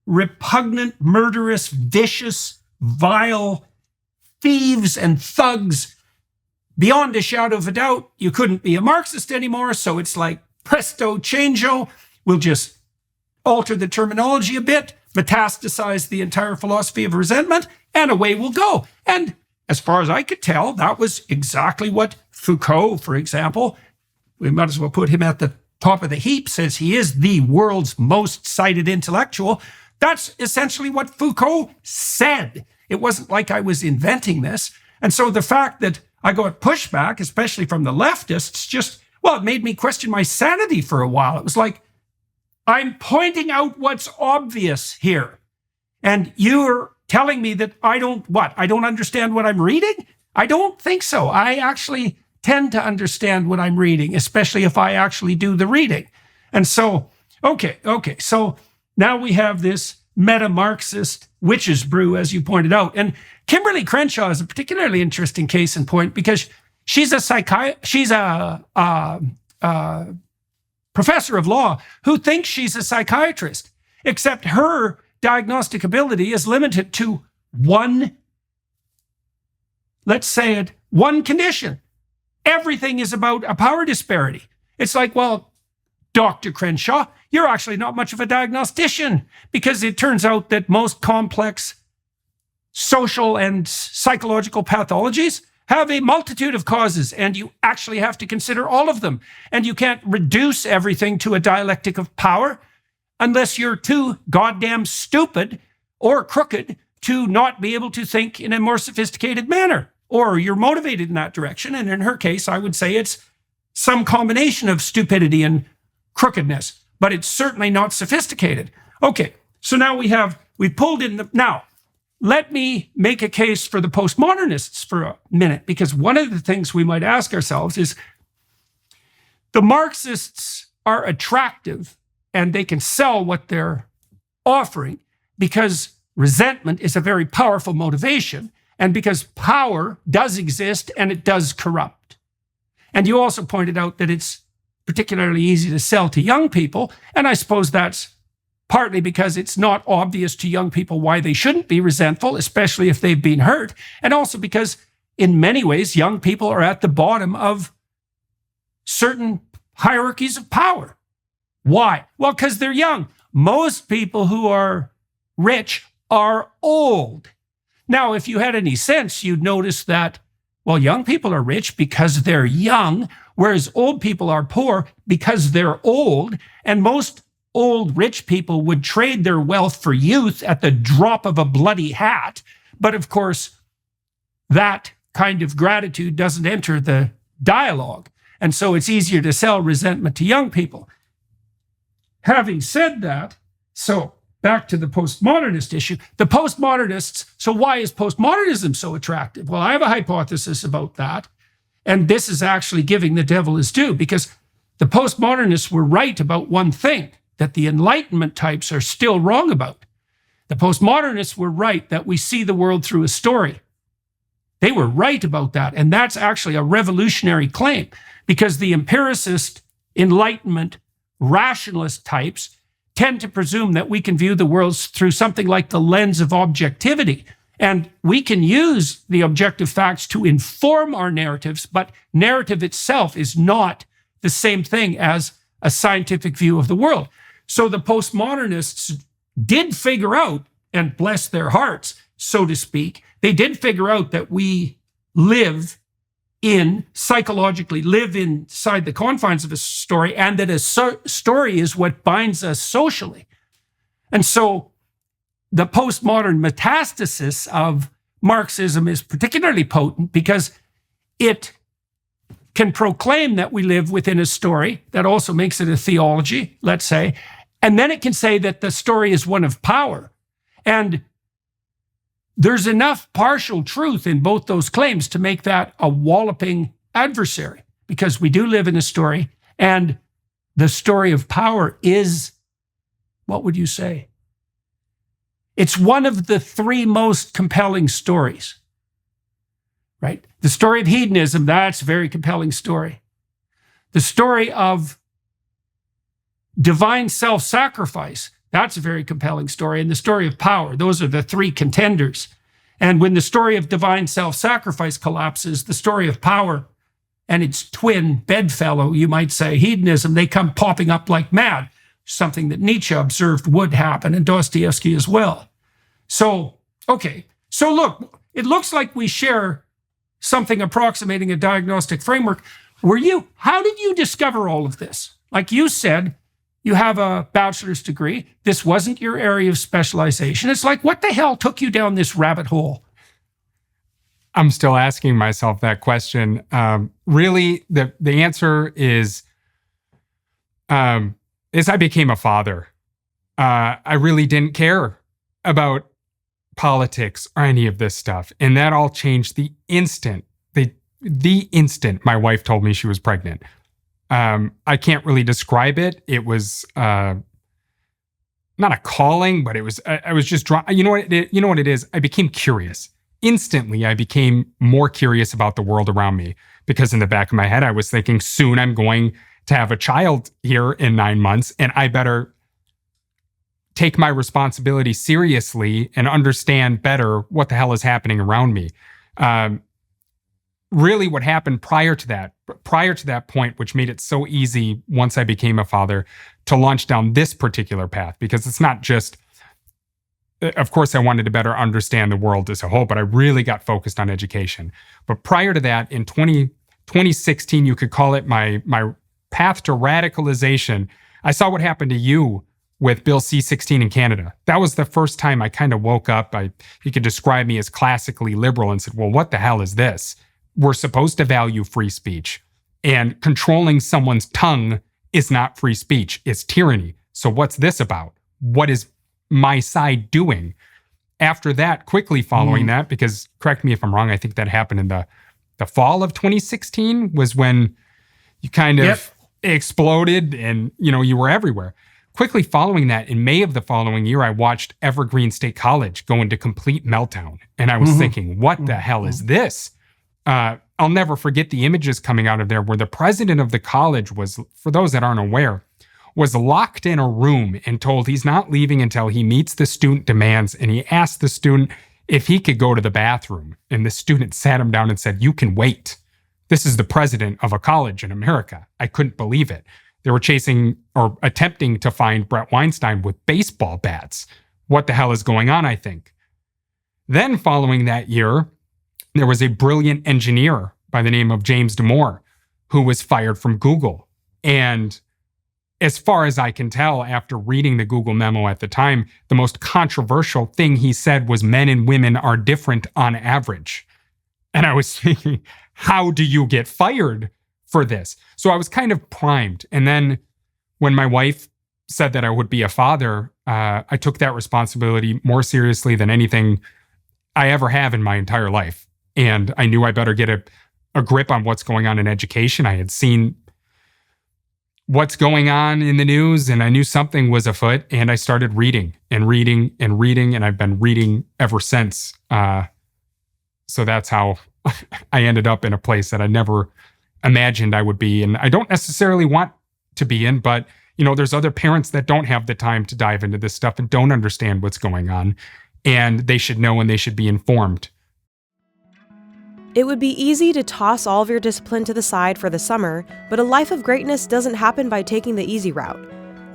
repugnant, murderous, vicious, vile thieves and thugs. Beyond a shadow of a doubt, you couldn't be a Marxist anymore, so it's like presto changeo. We'll just alter the terminology a bit, metastasize the entire philosophy of resentment, and away we'll go. And as far as I could tell, that was exactly what Foucault, for example, we might as well put him at the top of the heap, says he is the world's most cited intellectual. That's essentially what Foucault said. It wasn't like I was inventing this. And so the fact that I got pushback, especially from the leftists, it made me question my sanity for a while. It was like, I'm pointing out what's obvious here. And you're telling me that I don't understand what I'm reading? I don't think so. I actually tend to understand what I'm reading, especially if I actually do the reading. And so, okay. So now we have this meta-Marxist witch's brew, as you pointed out. And Kimberly Crenshaw is a particularly interesting case in point, because she's a professor of law who thinks she's a psychiatrist, except her diagnostic ability is limited to one condition. Everything is about a power disparity. It's like, well, Dr. Crenshaw, you're actually not much of a diagnostician, because it turns out that most complex social and psychological pathologies have a multitude of causes, and you actually have to consider all of them. And you can't reduce everything to a dialectic of power. unless you're too goddamn stupid or crooked to not be able to think in a more sophisticated manner, or you're motivated in that direction. And in her case, I would say it's some combination of stupidity and crookedness, but it's certainly not sophisticated. Okay, so now we pulled in now, let me make a case for the postmodernists for a minute, because one of the things we might ask ourselves is the Marxists are attractive and they can sell what they're offering because resentment is a very powerful motivation, and because power does exist and it does corrupt. And you also pointed out that it's particularly easy to sell to young people, and I suppose that's partly because it's not obvious to young people why they shouldn't be resentful, especially if they've been hurt, and also because in many ways young people are at the bottom of certain hierarchies of power. Why? Well, because they're young. Most people who are rich are old. Now, if you had any sense, you'd notice that, well, young people are rich because they're young, whereas old people are poor because they're old. And most old rich people would trade their wealth for youth at the drop of a bloody hat. But of course, that kind of gratitude doesn't enter the dialogue. And so it's easier to sell resentment to young people. Having said that, so back to the postmodernist issue. The postmodernists, so why is postmodernism so attractive? Well, I have a hypothesis about that. And this is actually giving the devil his due, because the postmodernists were right about one thing that the Enlightenment types are still wrong about. The postmodernists were right that we see the world through a story. They were right about that. And that's actually a revolutionary claim, because the empiricist, Enlightenment, rationalist types tend to presume that we can view the world through something like the lens of objectivity. And we can use the objective facts to inform our narratives, but narrative itself is not the same thing as a scientific view of the world. So the postmodernists did figure out, and bless their hearts, so to speak, they did figure out that we psychologically live inside the confines of a story, and that a story is what binds us socially. And so the postmodern metastasis of Marxism is particularly potent because it can proclaim that we live within a story. That also makes it a theology, let's say. And then it can say that the story is one of power. And there's enough partial truth in both those claims to make that a walloping adversary, because we do live in a story, and the story of power is, what would you say? It's one of the three most compelling stories, right? The story of hedonism, that's a very compelling story. The story of divine self-sacrifice, that's a very compelling story. And the story of power, those are the three contenders. And when the story of divine self-sacrifice collapses, the story of power and its twin bedfellow, you might say, hedonism, they come popping up like mad, something that Nietzsche observed would happen, and Dostoevsky as well. So, okay. So look, it looks like we share something approximating a diagnostic framework. How did you discover all of this? Like you said, you have a bachelor's degree. This wasn't your area of specialization. It's like, what the hell took you down this rabbit hole? I'm still asking myself that question. Really, the answer is I became a father. I really didn't care about politics or any of this stuff. And that all changed the instant my wife told me she was pregnant. I can't really describe it. It was not a calling, but it was. I was just drawn. You know what it is. I became curious. Instantly, I became more curious about the world around me, because in the back of my head, I was thinking, soon I'm going to have a child here in 9 months, and I better take my responsibility seriously and understand better what the hell is happening around me. Really, what happened prior to that point, which made it so easy once I became a father to launch down this particular path, because it's not just, of course, I wanted to better understand the world as a whole, but I really got focused on education. But prior to that, in 2016, you could call it my path to radicalization. I saw what happened to you with Bill C-16 in Canada. That was the first time I kind of woke up. You could describe me as classically liberal and said, well, what the hell is this? We're supposed to value free speech. And controlling someone's tongue is not free speech. It's tyranny. So what's this about? What is my side doing? After that, quickly following that, because correct me if I'm wrong, I think that happened in the fall of 2016 was when you kind of exploded and, you were everywhere. Quickly following that, in May of the following year, I watched Evergreen State College go into complete meltdown. And I was thinking, what the hell is this? I'll never forget the images coming out of there where the president of the college was, for those that aren't aware, was locked in a room and told he's not leaving until he meets the student demands. And he asked the student if he could go to the bathroom. And the student sat him down and said, you can wait. This is the president of a college in America. I couldn't believe it. They were chasing or attempting to find Brett Weinstein with baseball bats. What the hell is going on, I think? Then following that year, there was a brilliant engineer by the name of James Damore who was fired from Google. And as far as I can tell, after reading the Google memo at the time, the most controversial thing he said was men and women are different on average. And I was thinking, how do you get fired for this? So I was kind of primed. And then when my wife said that I would be a father, I took that responsibility more seriously than anything I ever have in my entire life. And I knew I better get a grip on what's going on in education. I had seen what's going on in the news, and I knew something was afoot, and I started reading, and I've been reading ever since. So that's how I ended up in a place that I never imagined I would be, and I don't necessarily want to be in, but there's other parents that don't have the time to dive into this stuff and don't understand what's going on, and they should know and they should be informed. It would be easy to toss all of your discipline to the side for the summer, but a life of greatness doesn't happen by taking the easy route.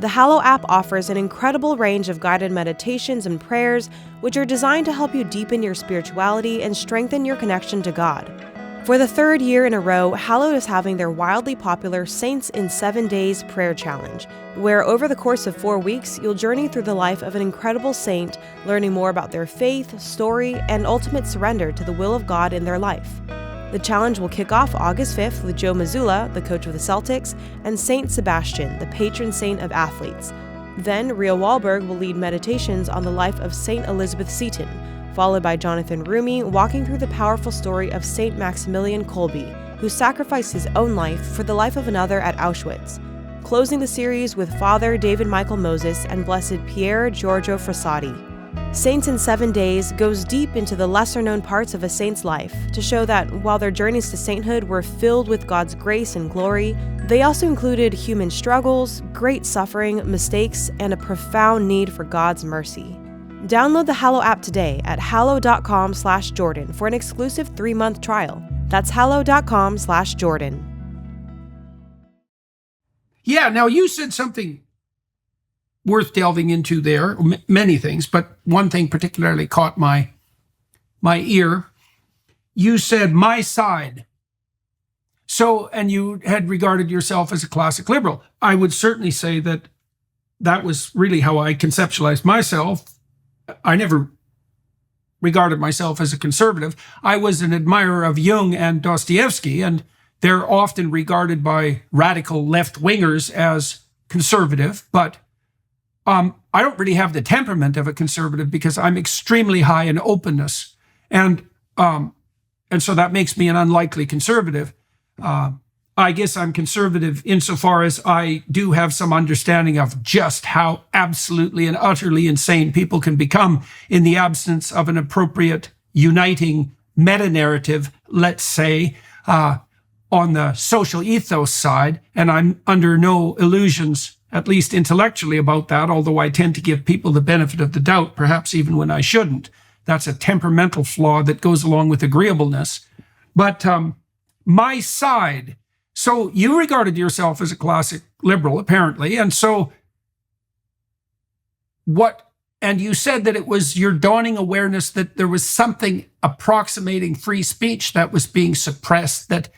The Hallow app offers an incredible range of guided meditations and prayers, which are designed to help you deepen your spirituality and strengthen your connection to God. For the third year in a row, Hallowed is having their wildly popular Saints in 7 Days prayer challenge, where over the course of 4 weeks, you'll journey through the life of an incredible saint, learning more about their faith, story, and ultimate surrender to the will of God in their life. The challenge will kick off August 5th with Joe Mazzulla, the coach of the Celtics, and Saint Sebastian, the patron saint of athletes. Then, Ria Wahlberg will lead meditations on the life of Saint Elizabeth Seton, followed by Jonathan Rumi walking through the powerful story of Saint Maximilian Kolbe, who sacrificed his own life for the life of another at Auschwitz. Closing the series with Father David Michael Moses and Blessed Pier Giorgio Frassati. Saints in 7 Days goes deep into the lesser-known parts of a saint's life to show that while their journeys to sainthood were filled with God's grace and glory, they also included human struggles, great suffering, mistakes, and a profound need for God's mercy. Download the Hallow app today at hallow.com/Jordan for an exclusive 3-month trial. That's hallow.com/Jordan. Yeah, now you said something worth delving into there, many things, but one thing particularly caught my ear. You said my side. So, and you had regarded yourself as a classic liberal. I would certainly say that was really how I conceptualized myself. I never regarded myself as a conservative. I was an admirer of Jung and Dostoevsky, and they're often regarded by radical left-wingers as conservative, but I don't really have the temperament of a conservative because I'm extremely high in openness. And so that makes me an unlikely conservative. I guess I'm conservative insofar as I do have some understanding of just how absolutely and utterly insane people can become in the absence of an appropriate uniting meta-narrative, let's say, on the social ethos side. And I'm under no illusions, at least intellectually, about that, although I tend to give people the benefit of the doubt, perhaps even when I shouldn't. That's a temperamental flaw that goes along with agreeableness. But my side, so you regarded yourself as a classic liberal, apparently, and so and you said that it was your dawning awareness that there was something approximating free speech that was being suppressed that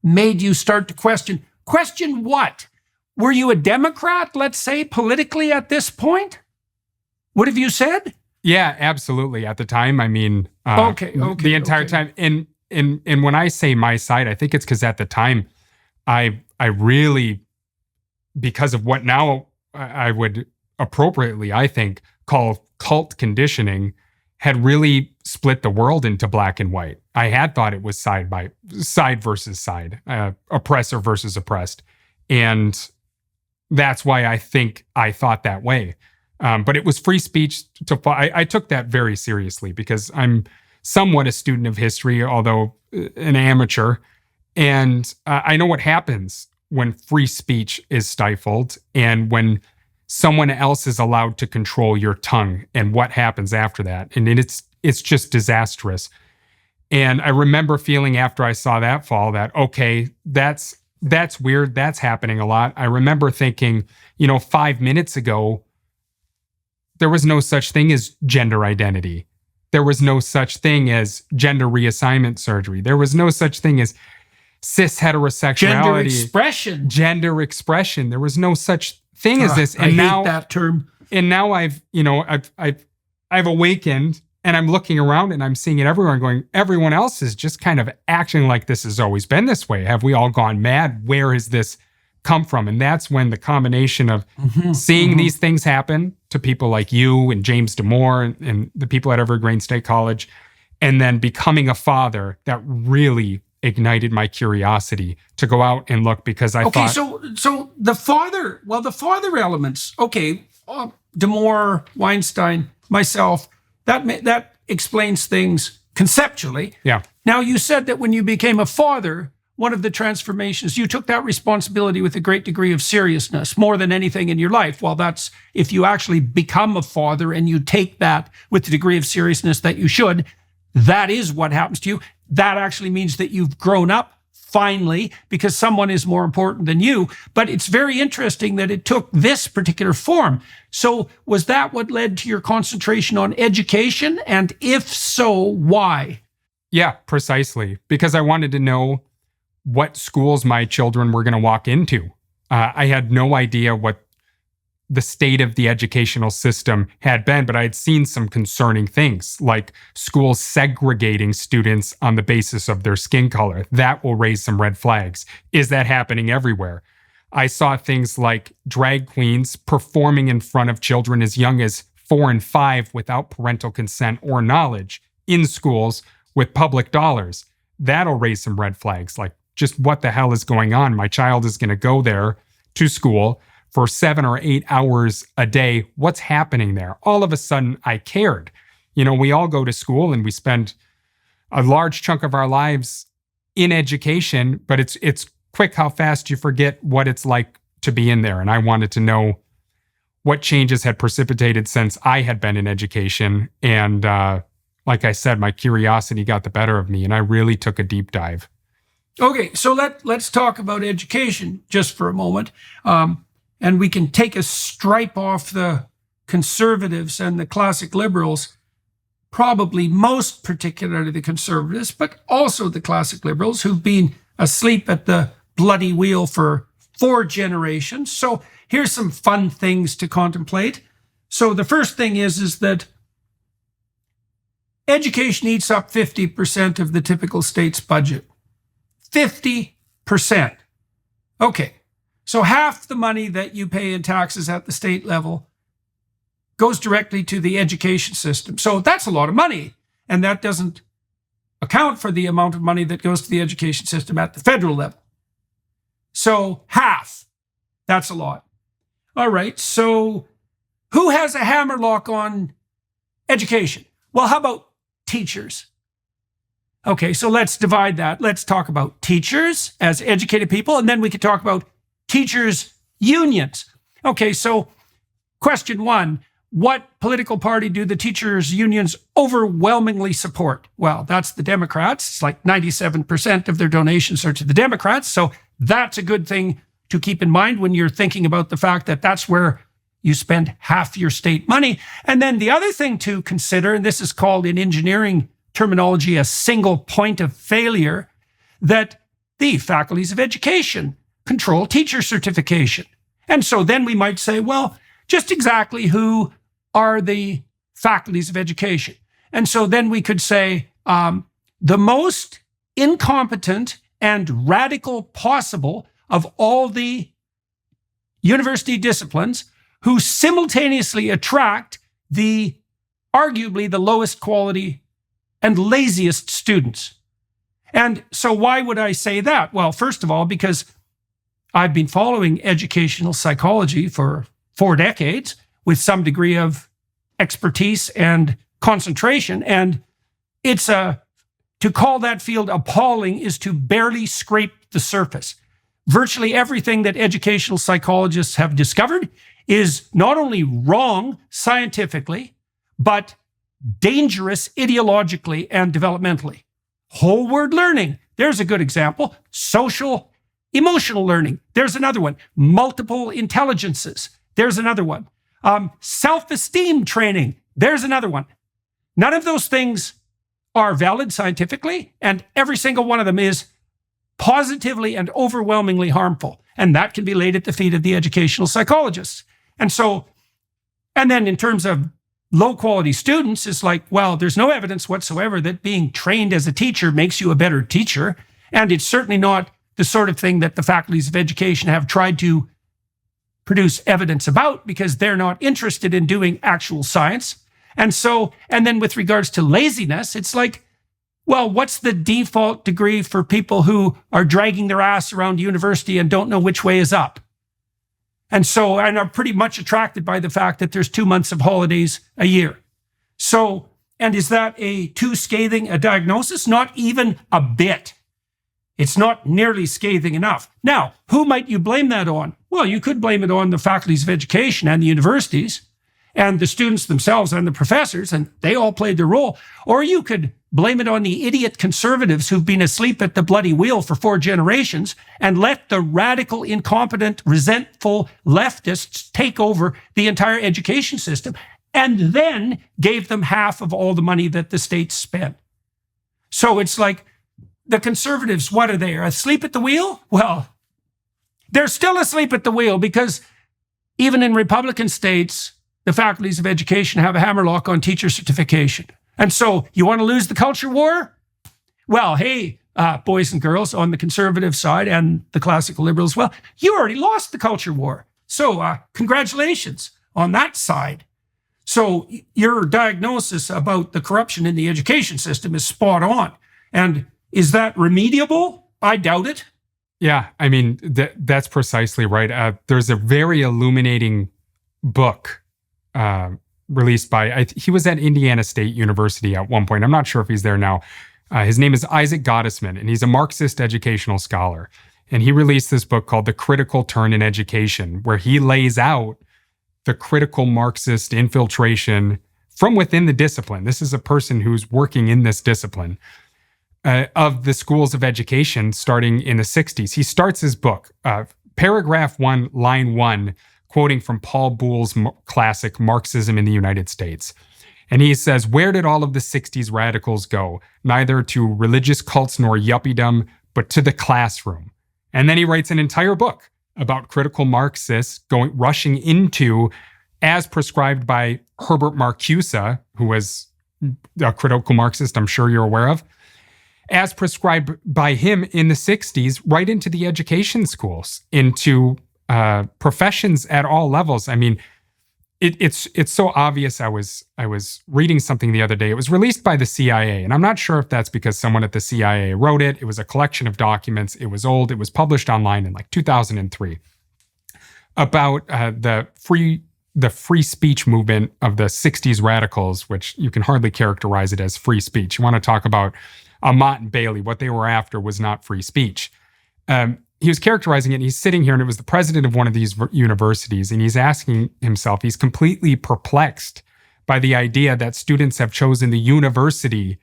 made you start to question what? were you a Democrat, let's say, politically at this point? What have you said? Yeah, absolutely. At the time, I mean, the entire time. And when I say my side, I think it's because at the time, I really, because of what now I would appropriately, I think, call cult conditioning, had really split the world into black and white. I had thought it was side versus side, oppressor versus oppressed. And that's why I think I thought that way. But it was free speech. I took that very seriously because I'm somewhat a student of history, although an amateur. And I know what happens when free speech is stifled and when someone else is allowed to control your tongue and what happens after that. And it's just disastrous. And I remember feeling after I saw that fall that, okay, that's weird. That's happening a lot. I remember thinking, 5 minutes ago, there was no such thing as gender identity. There was no such thing as gender reassignment surgery. There was no such thing as cis heterosexuality. Gender expression. There was no such thing as this. And I hate that term. And now I've awakened and I'm looking around and I'm seeing it everywhere and going, everyone else is just kind of acting like this has always been this way. Have we all gone mad? Where has this come from? And that's when the combination of seeing these things happen to people like you and James Damore and the people at Evergreen State College, and then becoming a father, that really ignited my curiosity to go out and look, because I thought... So the father elements, Damore, Weinstein, myself, that explains things conceptually. Yeah. Now, you said that when you became a father, one of the transformations, you took that responsibility with a great degree of seriousness, more than anything in your life. Well, that's, if you actually become a father and you take that with the degree of seriousness that you should, that is what happens to you. That actually means that you've grown up finally, because someone is more important than you. But it's very interesting that it took this particular form. So was that what led to your concentration on education? And if so, why? Yeah, precisely. Because I wanted to know what schools my children were going to walk into. I had no idea what the state of the educational system had been, but I had seen some concerning things, like schools segregating students on the basis of their skin color. That will raise some red flags. Is that happening everywhere? I saw things like drag queens performing in front of children as young as 4 and 5 without parental consent or knowledge in schools with public dollars. That'll raise some red flags, like just what the hell is going on? My child is going to go there to school for 7 or 8 hours a day. What's happening there? All of a sudden, I cared. We all go to school and we spend a large chunk of our lives in education, but it's quick how fast you forget what it's like to be in there. And I wanted to know what changes had precipitated since I had been in education. And like I said, my curiosity got the better of me, and I really took a deep dive. Okay, so let's talk about education just for a moment. And we can take a stripe off the conservatives and the classic liberals, probably most particularly the conservatives, but also the classic liberals who've been asleep at the bloody wheel for 4 generations. So here's some fun things to contemplate. So the first thing is that education eats up 50% of the typical state's budget. 50%. Okay. So half the money that you pay in taxes at the state level goes directly to the education system. So that's a lot of money. And that doesn't account for the amount of money that goes to the education system at the federal level. So half. That's a lot. All right. So who has a hammerlock on education? Well, how about teachers? Okay, so let's divide that. Let's talk about teachers as educated people, and then we could talk about teachers' unions. Okay, so question 1, what political party do the teachers' unions overwhelmingly support? Well, that's the Democrats. It's like 97% of their donations are to the Democrats. So that's a good thing to keep in mind when you're thinking about the fact that that's where you spend half your state money. And then the other thing to consider, and this is called in engineering terminology a single point of failure, that the faculties of education control teacher certification. And so then we might say, well, just exactly who are the faculties of education? And so then we could say the most incompetent and radical possible of all the university disciplines who simultaneously attract arguably the lowest quality and laziest students. And so why would I say that? Well, first of all, because I've been following educational psychology for 4 decades with some degree of expertise and concentration. And to call that field appalling is to barely scrape the surface. Virtually everything that educational psychologists have discovered is not only wrong scientifically, but dangerous ideologically and developmentally. Whole word learning, there's a good example. Social emotional learning, there's another one. Multiple intelligences, there's another one. Self-esteem training, there's another one. None of those things are valid scientifically, and every single one of them is positively and overwhelmingly harmful. And that can be laid at the feet of the educational psychologists. And then in terms of low quality students, it's like, well, there's no evidence whatsoever that being trained as a teacher makes you a better teacher. And it's certainly not the sort of thing that the faculties of education have tried to produce evidence about, because they're not interested in doing actual science. And then with regards to laziness, it's like, well, what's the default degree for people who are dragging their ass around university and don't know which way is up? And are pretty much attracted by the fact that there's 2 months of holidays a year. And is that too scathing a diagnosis? Not even a bit. It's not nearly scathing enough. Now, who might you blame that on? Well, you could blame it on the faculties of education and the universities and the students themselves and the professors, and they all played their role. Or you could blame it on the idiot conservatives who've been asleep at the bloody wheel for 4 generations and let the radical, incompetent, resentful leftists take over the entire education system and then gave them half of all the money that the states spent. So it's like, the conservatives, what are they? Are asleep at the wheel? Well, they're still asleep at the wheel, because even in Republican states, the faculties of education have a hammerlock on teacher certification. And so you want to lose the culture war? Well, hey, boys and girls on the conservative side and the classical liberals, well, you already lost the culture war. So congratulations on that side. So your diagnosis about the corruption in the education system is spot on. And is that remediable? I doubt it. Yeah, I mean, that's precisely right. There's a very illuminating book released by, he was at Indiana State University at one point. I'm not sure if he's there now. His name is Isaac Gottesman, and he's a Marxist educational scholar. And he released this book called The Critical Turn in Education, where he lays out the critical Marxist infiltration from within the discipline. This is a person who's working in this discipline. Of the schools of education starting in the 60s. He starts his book, paragraph 1, line 1, quoting from Paul Boole's classic Marxism in the United States. And he says, "Where did all of the 60s radicals go? Neither to religious cults nor yuppiedom, but to the classroom." And then he writes an entire book about critical Marxists rushing into, as prescribed by Herbert Marcuse, who was a critical Marxist I'm sure you're aware of, as prescribed by him in the 60s, right into the education schools, into professions at all levels. I mean, it's so obvious. I was reading something the other day. It was released by the CIA, and I'm not sure if that's because someone at the CIA wrote it. It was a collection of documents. It was old. It was published online in like 2003 about the free speech movement of the 60s radicals, which you can hardly characterize it as free speech. You want to talk about Mott and Bailey, what they were after was not free speech. He was characterizing it, and he's sitting here, and it was the president of one of these universities, and he's asking himself, he's completely perplexed by the idea that students have chosen the university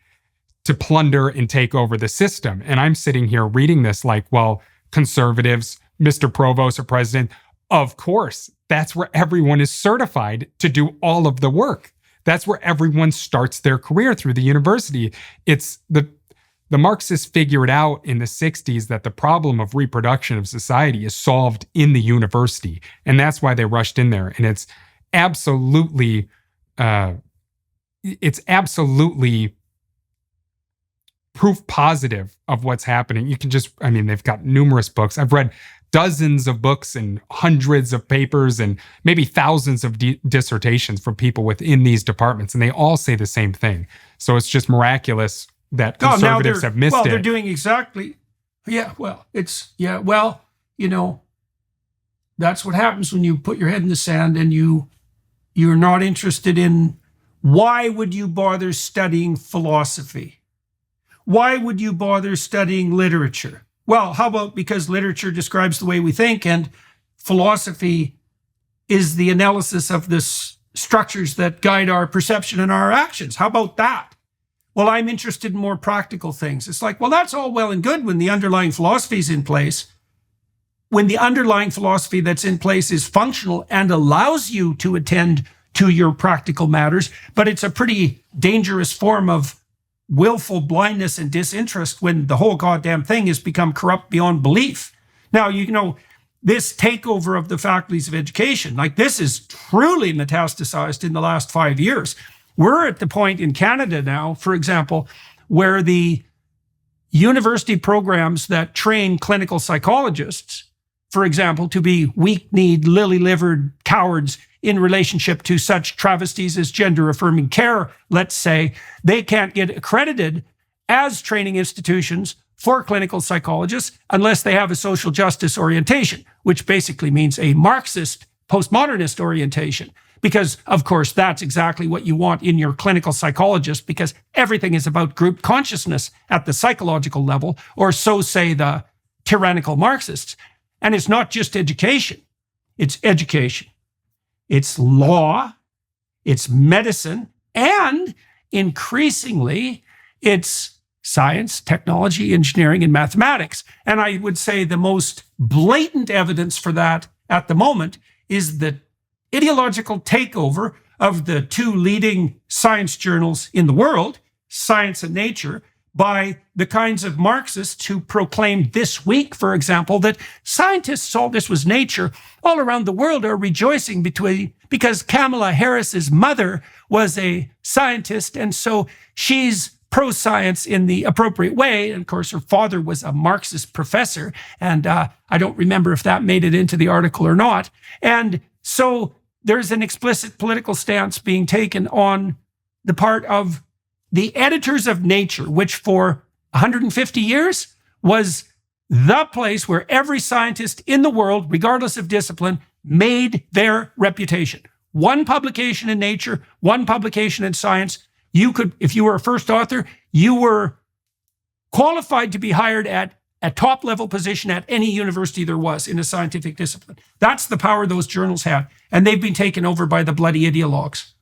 to plunder and take over the system. And I'm sitting here reading this like, well, conservatives, Mr. Provost or president, of course, that's where everyone is certified to do all of the work. That's where everyone starts their career, through the university. It's The Marxists figured out in the 60s that the problem of reproduction of society is solved in the university. And that's why they rushed in there. And it's absolutely proof positive of what's happening. You can just, they've got numerous books. I've read dozens of books and hundreds of papers and maybe thousands of dissertations from people within these departments. And they all say the same thing. So it's just miraculous that conservatives have missed it. Well, they're doing exactly. Yeah, well, that's what happens when you put your head in the sand and you're not interested in, why would you bother studying philosophy? Why would you bother studying literature? Well, how about because literature describes the way we think and philosophy is the analysis of the structures that guide our perception and our actions? How about that? Well, I'm interested in more practical things. It's like, well, that's all well and good when the underlying philosophy is in place. When the underlying philosophy that's in place is functional and allows you to attend to your practical matters, but it's a pretty dangerous form of willful blindness and disinterest when the whole goddamn thing has become corrupt beyond belief. Now, this takeover of the faculties of education, like this is truly metastasized in the last 5 years. We're at the point in Canada now, for example, where the university programs that train clinical psychologists, for example, to be weak-kneed, lily-livered cowards in relationship to such travesties as gender-affirming care, let's say, they can't get accredited as training institutions for clinical psychologists unless they have a social justice orientation, which basically means a Marxist, postmodernist orientation. Because, of course, that's exactly what you want in your clinical psychologist, because everything is about group consciousness at the psychological level, or so say the tyrannical Marxists. And it's not just education. It's education. It's law. It's medicine. And increasingly, it's science, technology, engineering, and mathematics. And I would say the most blatant evidence for that at the moment is the ideological takeover of the two leading science journals in the world, Science and Nature, by the kinds of Marxists who proclaimed this week, for example, that scientists, all this was Nature, all around the world are rejoicing because Kamala Harris's mother was a scientist, and so she's pro-science in the appropriate way. And of course, her father was a Marxist professor, and I don't remember if that made it into the article or not. And so there's an explicit political stance being taken on the part of the editors of Nature, which for 150 years was the place where every scientist in the world, regardless of discipline, made their reputation. One publication in Nature, one publication in Science. You could, if you were a first author, you were qualified to be hired at a top-level position at any university there was in a scientific discipline. That's the power those journals had. And they've been taken over by the bloody ideologues.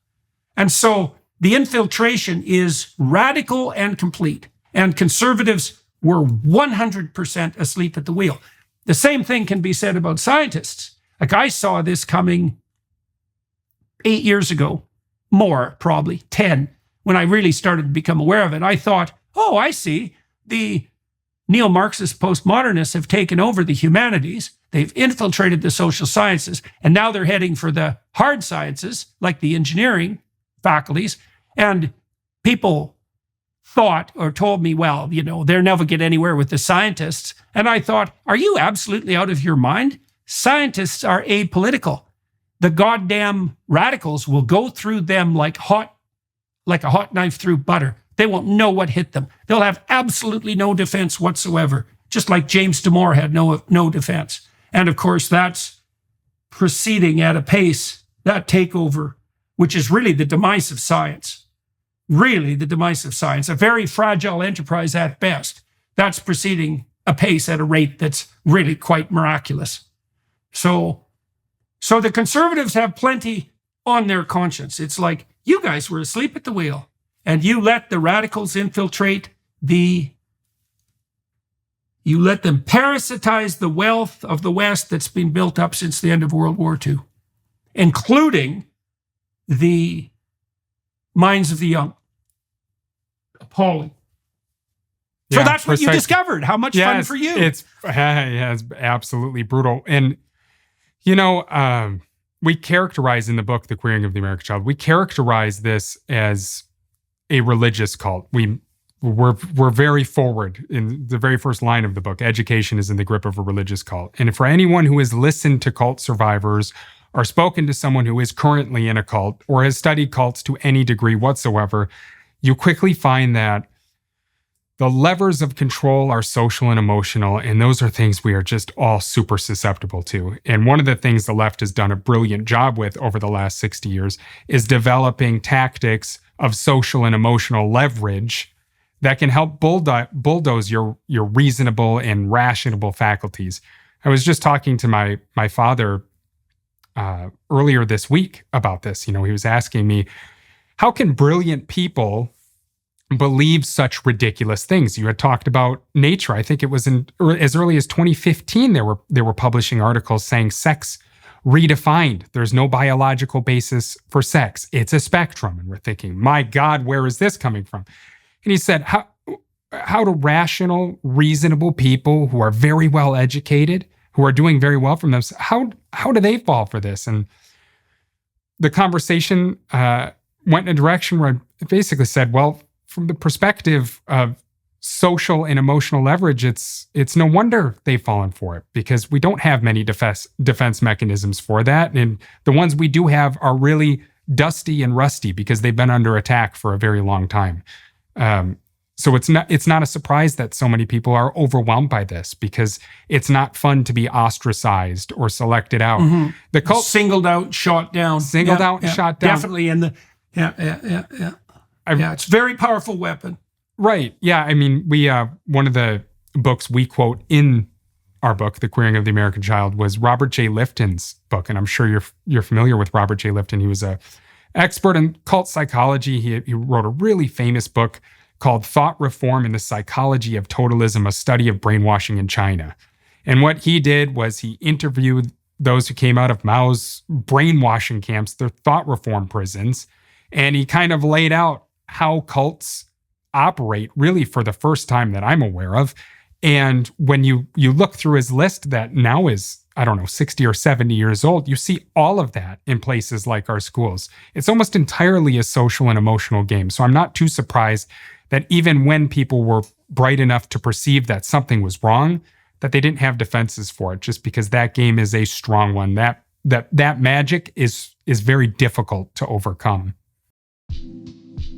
And so the infiltration is radical and complete. And conservatives were 100% asleep at the wheel. The same thing can be said about scientists. Like, I saw this coming 8 years ago, more probably, 10, when I really started to become aware of it. I thought, oh, I see. The neo-Marxist postmodernists have taken over the humanities. They've infiltrated the social sciences, and now they're heading for the hard sciences, like the engineering faculties. And people thought or told me, well, they'll never get anywhere with the scientists. And I thought, are you absolutely out of your mind? Scientists are apolitical. The goddamn radicals will go through them like a hot knife through butter. They won't know what hit them. They'll have absolutely no defense whatsoever, just like James Damore had no defense. And of course, that's proceeding at a pace, that takeover, which is really the demise of science. Really the demise of science, a very fragile enterprise at best. That's proceeding apace at a rate that's really quite miraculous. So the conservatives have plenty on their conscience. It's like, you guys were asleep at the wheel, and you let the radicals infiltrate you let them parasitize the wealth of the West that's been built up since the end of World War II, including the minds of the young. Appalling. So that's what you discovered. How much fun for you? It's absolutely brutal. And, we characterize in the book, The Queering of the American Child, we characterize this as a religious cult. We're very forward in the very first line of the book. Education is in the grip of a religious cult. And for anyone who has listened to cult survivors or spoken to someone who is currently in a cult or has studied cults to any degree whatsoever, you quickly find that the levers of control are social and emotional, and those are things we are just all super susceptible to. And one of the things the left has done a brilliant job with over the last 60 years is developing tactics of social and emotional leverage that can help bulldoze your reasonable and rational faculties. I was just talking to my father earlier this week about this. He was asking me, how can brilliant people believe such ridiculous things? You had talked about Nature. I think it was as early as 2015, they were publishing articles saying sex redefined. There's no biological basis for sex. It's a spectrum. And we're thinking, my God, where is this coming from? And he said, how do rational, reasonable people who are very well educated, who are doing very well for themselves, how do they fall for this? And the conversation went in a direction where I basically said, well, from the perspective of social and emotional leverage, it's no wonder they've fallen for it, because we don't have many defense mechanisms for that. And the ones we do have are really dusty and rusty because they've been under attack for a very long time. So it's not a surprise that so many people are overwhelmed by this, because it's not fun to be ostracized or selected out. Mm-hmm. The cult singled out, shot down, shot down. Definitely in the it's a very powerful weapon. Right. Yeah. I mean, we one of the books we quote in our book, The Queering of the American Child, was Robert J. Lifton's book, and I'm sure you're familiar with Robert J. Lifton. He was a expert in cult psychology. He wrote a really famous book called Thought Reform and the Psychology of Totalism, a study of brainwashing in China. And what he did was he interviewed those who came out of Mao's brainwashing camps, their thought reform prisons, and he kind of laid out how cults operate really for the first time that I'm aware of. And when you look through his list that now is, 60 or 70 years old, you see all of that in places like our schools. It's almost entirely a social and emotional game. So I'm not too surprised that even when people were bright enough to perceive that something was wrong, that they didn't have defenses for it, just because that game is a strong one. That magic is very difficult to overcome.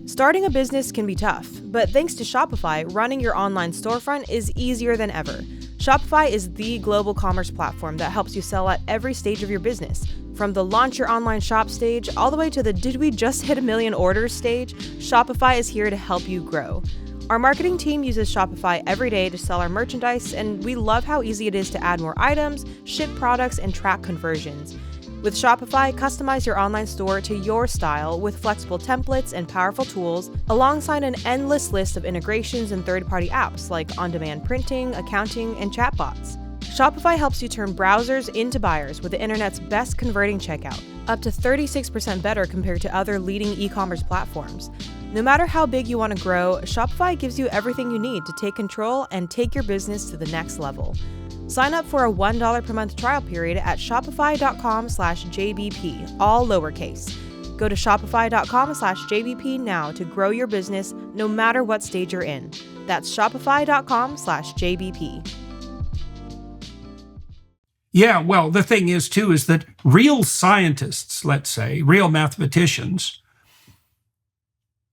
Starting a business can be tough, but thanks to Shopify, running your online storefront is easier than ever. Shopify is the global commerce platform that helps you sell at every stage of your business. From the launch your online shop stage all the way to the did we just hit 1 million orders stage, Shopify is here to help you grow. Our marketing team uses Shopify every day to sell our merchandise, and we love how easy it is to add more items, ship products, and track conversions. With Shopify, customize your online store to your style with flexible templates and powerful tools, alongside an endless list of integrations and third-party apps like on-demand printing, accounting, and chatbots. Shopify helps you turn browsers into buyers with the internet's best converting checkout, up to 36% better compared to other leading e-commerce platforms. No matter how big you want to grow, Shopify gives you everything you need to take control and take your business to the next level. Sign up for a $1 per month trial period at shopify.com/JBP, all lowercase. Go to shopify.com/JBP now to grow your business no matter what stage you're in. That's shopify.com/JBP. Yeah, well, the thing is, too, is that real scientists, let's say, real mathematicians,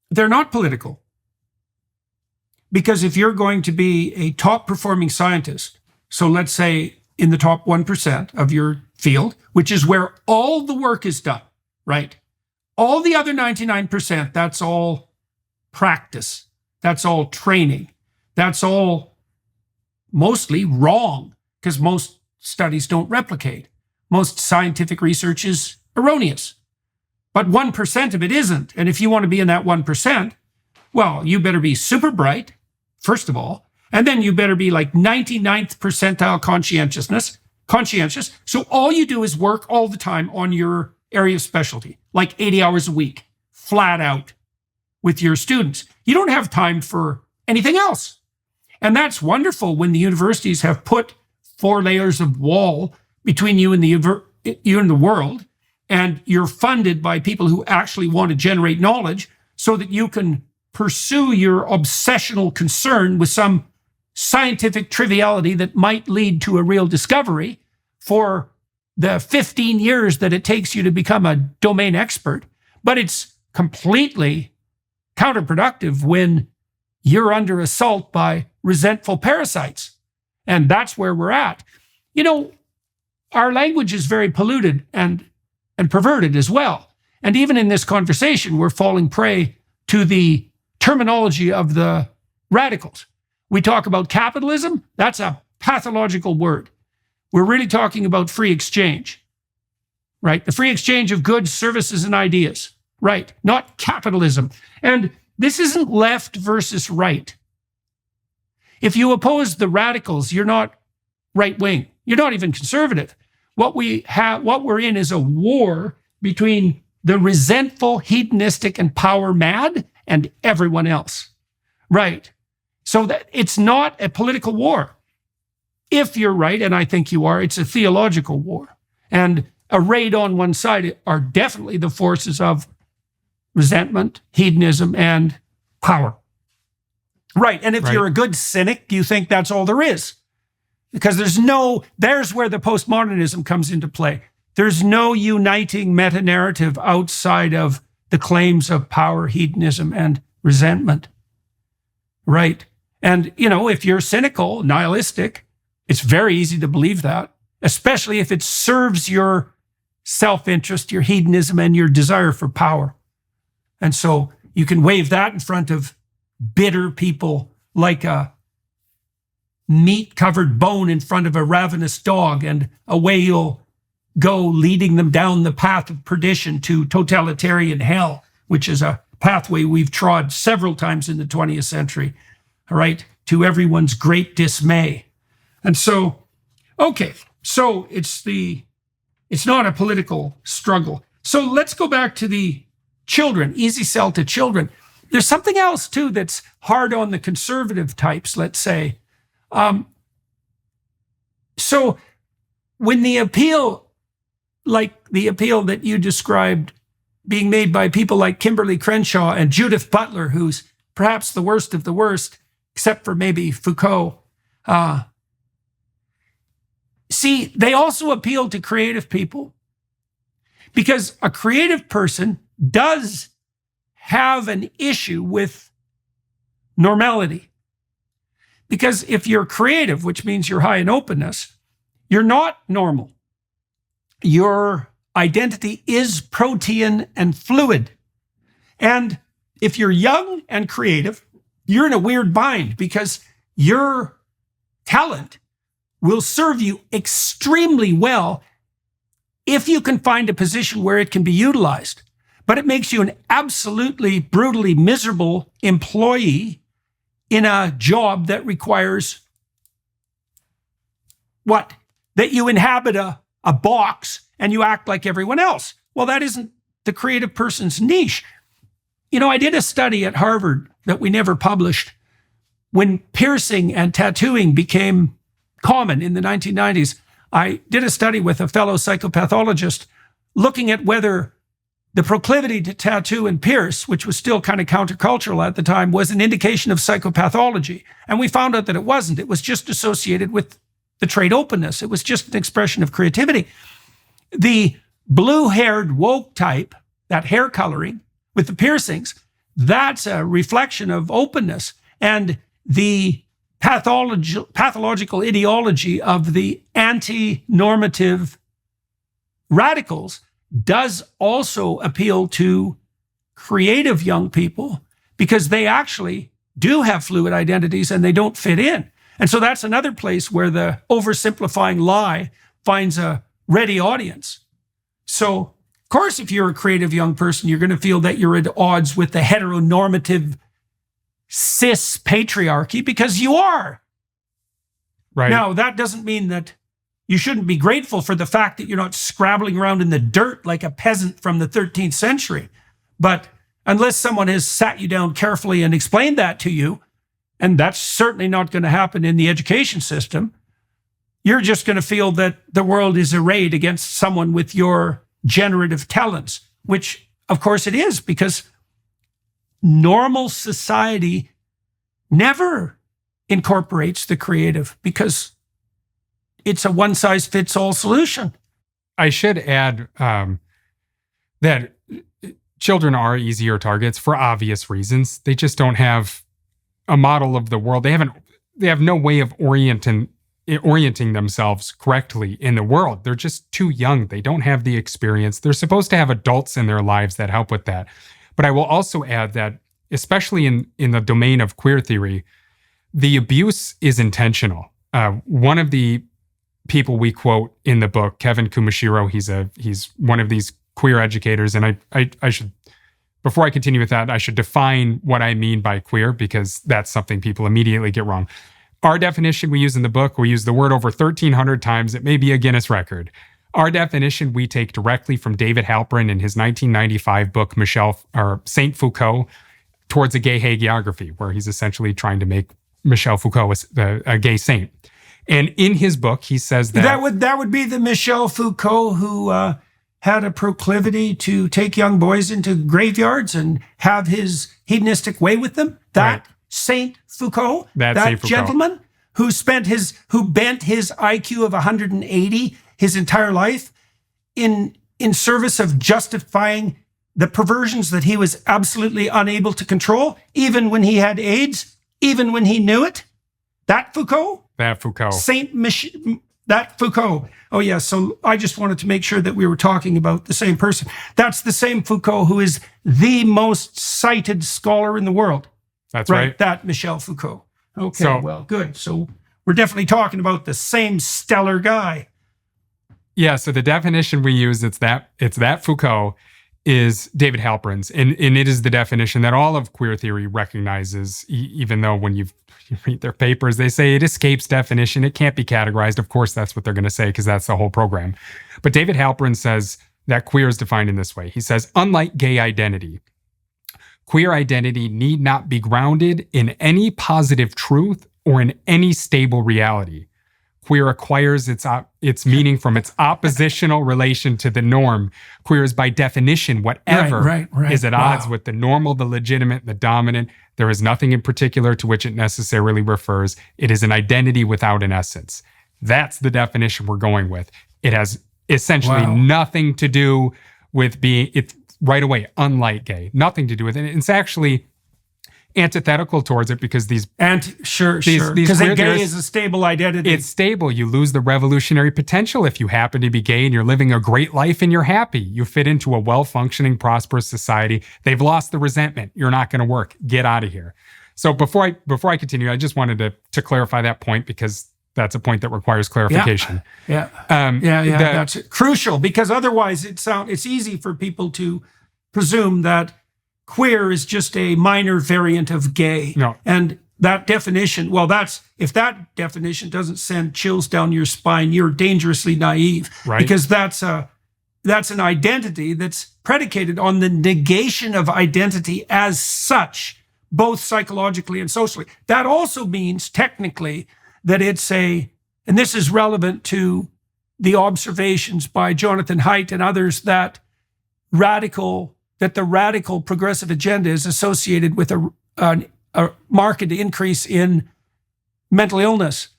they're not political. Because if you're going to be a top performing scientist, so let's say in the top 1% of your field, which is where all the work is done, right? All the other 99%, that's all practice. That's all training. That's all mostly wrong, because most studies don't replicate. Most scientific research is erroneous. But 1% of it isn't. And if you want to be in that 1%, well, you better be super bright, first of all. And then you better be like 99th percentile conscientious. So all you do is work all the time on your area of specialty, like 80 hours a week, flat out with your students. You don't have time for anything else. And that's wonderful when the universities have put 4 layers of wall between you and the world, and you're funded by people who actually want to generate knowledge so that you can pursue your obsessional concern with some scientific triviality that might lead to a real discovery for the 15 years that it takes you to become a domain expert. But it's completely counterproductive when you're under assault by resentful parasites. And that's where we're at. You know, our language is very polluted and perverted as well. And even in this conversation, we're falling prey to the terminology of the radicals. We talk about capitalism. That's a pathological word. We're really talking about free exchange, right? The free exchange of goods, services, and ideas, right? Not capitalism. And this isn't left versus right. If you oppose the radicals, you're not right wing. You're not even conservative. What we're in is a war between the resentful, hedonistic, and power mad and everyone else, right? So that it's not a political war. If you're right, and I think you are, it's a theological war. And arrayed on one side are definitely the forces of resentment, hedonism, and power. Right. And if you're a good cynic, you think that's all there is. Because there's where the postmodernism comes into play. There's no uniting meta-narrative outside of the claims of power, hedonism, and resentment. Right. And, you know, if you're cynical, nihilistic, it's very easy to believe that, especially if it serves your self-interest, your hedonism, and your desire for power. And so you can wave that in front of bitter people like a meat-covered bone in front of a ravenous dog, and away you'll go, leading them down the path of perdition to totalitarian hell, which is a pathway we've trod several times in the 20th century, all right, to everyone's great dismay. And so, okay, so it's not a political struggle. So let's go back to the children, easy sell to children. There's something else too that's hard on the conservative types, let's say. So when the appeal, like the appeal that you described being made by people like Kimberly Crenshaw and Judith Butler, who's perhaps the worst of the worst, except for maybe Foucault, see, they also appeal to creative people, because a creative person does have an issue with normality. Because if you're creative, which means you're high in openness, you're not normal. Your identity is protean and fluid. And if you're young and creative, you're in a weird bind, because your talent will serve you extremely well if you can find a position where it can be utilized. But it makes you an absolutely brutally miserable employee in a job that requires what? That you inhabit a box and you act like everyone else. Well, that isn't the creative person's niche. You know, I did a study at Harvard that we never published when piercing and tattooing became common in the 1990s. I did a study with a fellow psychopathologist looking at whether the proclivity to tattoo and pierce, which was still kind of countercultural at the time, was an indication of psychopathology. And we found out that it wasn't. It was just associated with the trait openness. It was just an expression of creativity. The blue-haired woke type, that hair coloring with the piercings, that's a reflection of openness. And the pathological ideology of the anti-normative radicals does also appeal to creative young people, because they actually do have fluid identities and they don't fit in. And so that's another place where the oversimplifying lie finds a ready audience. So, of course, if you're a creative young person, you're going to feel that you're at odds with the heteronormative cis patriarchy, because you are. Right. Now, that doesn't mean that you shouldn't be grateful for the fact that you're not scrabbling around in the dirt like a peasant from the 13th century. But unless someone has sat you down carefully and explained that to you, and that's certainly not going to happen in the education system, you're just going to feel that the world is arrayed against someone with your generative talents, which of course it is, because normal society never incorporates the creative because it's a one-size-fits-all solution. I should add that children are easier targets for obvious reasons. They just don't have a model of the world. They have no way of orienting themselves correctly in the world. They're just too young. They don't have the experience. They're supposed to have adults in their lives that help with that. But I will also add that, especially in the domain of queer theory, the abuse is intentional. One of the people we quote in the book, Kevin Kumashiro, he's one of these queer educators, and I should, before I continue with that, I should define what I mean by queer, because that's something people immediately get wrong. Our definition we use in the book, we use the word over 1,300 times. It may be a Guinness record. Our definition we take directly from David Halperin in his 1995 book, Saint Foucault, Towards a Gay Hagiography, where he's essentially trying to make Michel Foucault a gay saint. And in his book, he says that would be the Michel Foucault who had a proclivity to take young boys into graveyards and have his hedonistic way with them. That right. Saint Foucault, that Saint Foucault. Gentleman who bent his IQ of 180 his entire life in service of justifying the perversions that he was absolutely unable to control, even when he had AIDS, even when he knew it. That Foucault? That Foucault. That Foucault. Oh, yeah. So I just wanted to make sure that we were talking about the same person. That's the same Foucault who is the most cited scholar in the world. That's right. That Michel Foucault. Okay, well, good. So we're definitely talking about the same stellar guy. Yeah, so the definition we use, it's that Foucault, is David Halperin's. And it is the definition that all of queer theory recognizes, even though when you read their papers, they say it escapes definition. It can't be categorized. Of course, that's what they're going to say, because that's the whole program. But David Halperin says that queer is defined in this way. He says, unlike gay identity, queer identity need not be grounded in any positive truth or in any stable reality. Queer acquires its meaning from its oppositional relation to the norm. Queer is by definition whatever is at odds with the normal, the legitimate, the dominant. There is nothing in particular to which it necessarily refers. It is an identity without an essence. That's the definition we're going with. It has essentially nothing to do with it's right away, unlike gay. Nothing to do with it. It's actually antithetical towards it, because because gay is a stable identity. It's stable. You lose the revolutionary potential if you happen to be gay and you're living a great life and you're happy. You fit into a well-functioning, prosperous society. They've lost the resentment. You're not going to work. Get out of here. So before I continue, I just wanted to clarify that point, because that's a point that requires clarification. That's crucial, because otherwise it's easy for people to presume that queer is just a minor variant of gay. No. And that definition, if that definition doesn't send chills down your spine, you're dangerously naive. Right. Because that's an identity that's predicated on the negation of identity as such, both psychologically and socially. That also means technically that and this is relevant to the observations by Jonathan Haidt and others, that the radical progressive agenda is associated with a marked increase in mental illness.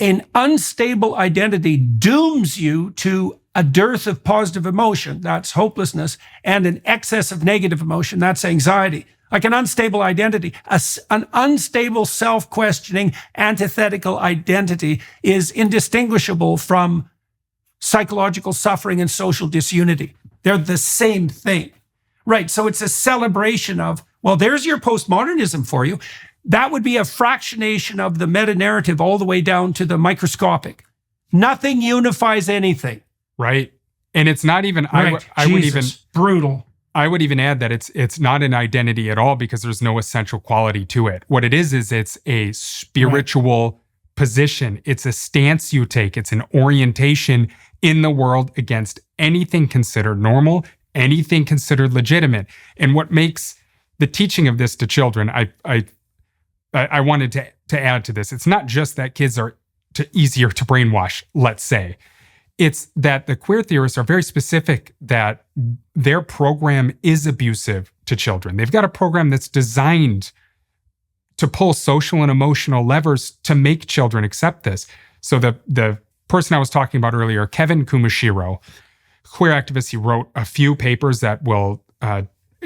An unstable identity dooms you to a dearth of positive emotion, that's hopelessness, and an excess of negative emotion, that's anxiety. Like an unstable identity, an unstable self-questioning antithetical identity is indistinguishable from psychological suffering and social disunity. They're the same thing. Right, so it's a celebration of, there's your postmodernism for you. That would be a fractionation of the meta-narrative all the way down to the microscopic. Nothing unifies anything. Right, and it's not even, right. Brutal. I would even add that it's not an identity at all, because there's no essential quality to it. What it is it's a spiritual position. It's a stance you take. It's an orientation in the world against anything considered normal, anything considered legitimate. And what makes the teaching of this to children, I wanted to add to this. It's not just that kids are easier to brainwash, let's say. It's that the queer theorists are very specific that their program is abusive to children. They've got a program that's designed to pull social and emotional levers to make children accept this. So the person I was talking about earlier, Kevin Kumashiro, queer activist, he wrote a few papers that will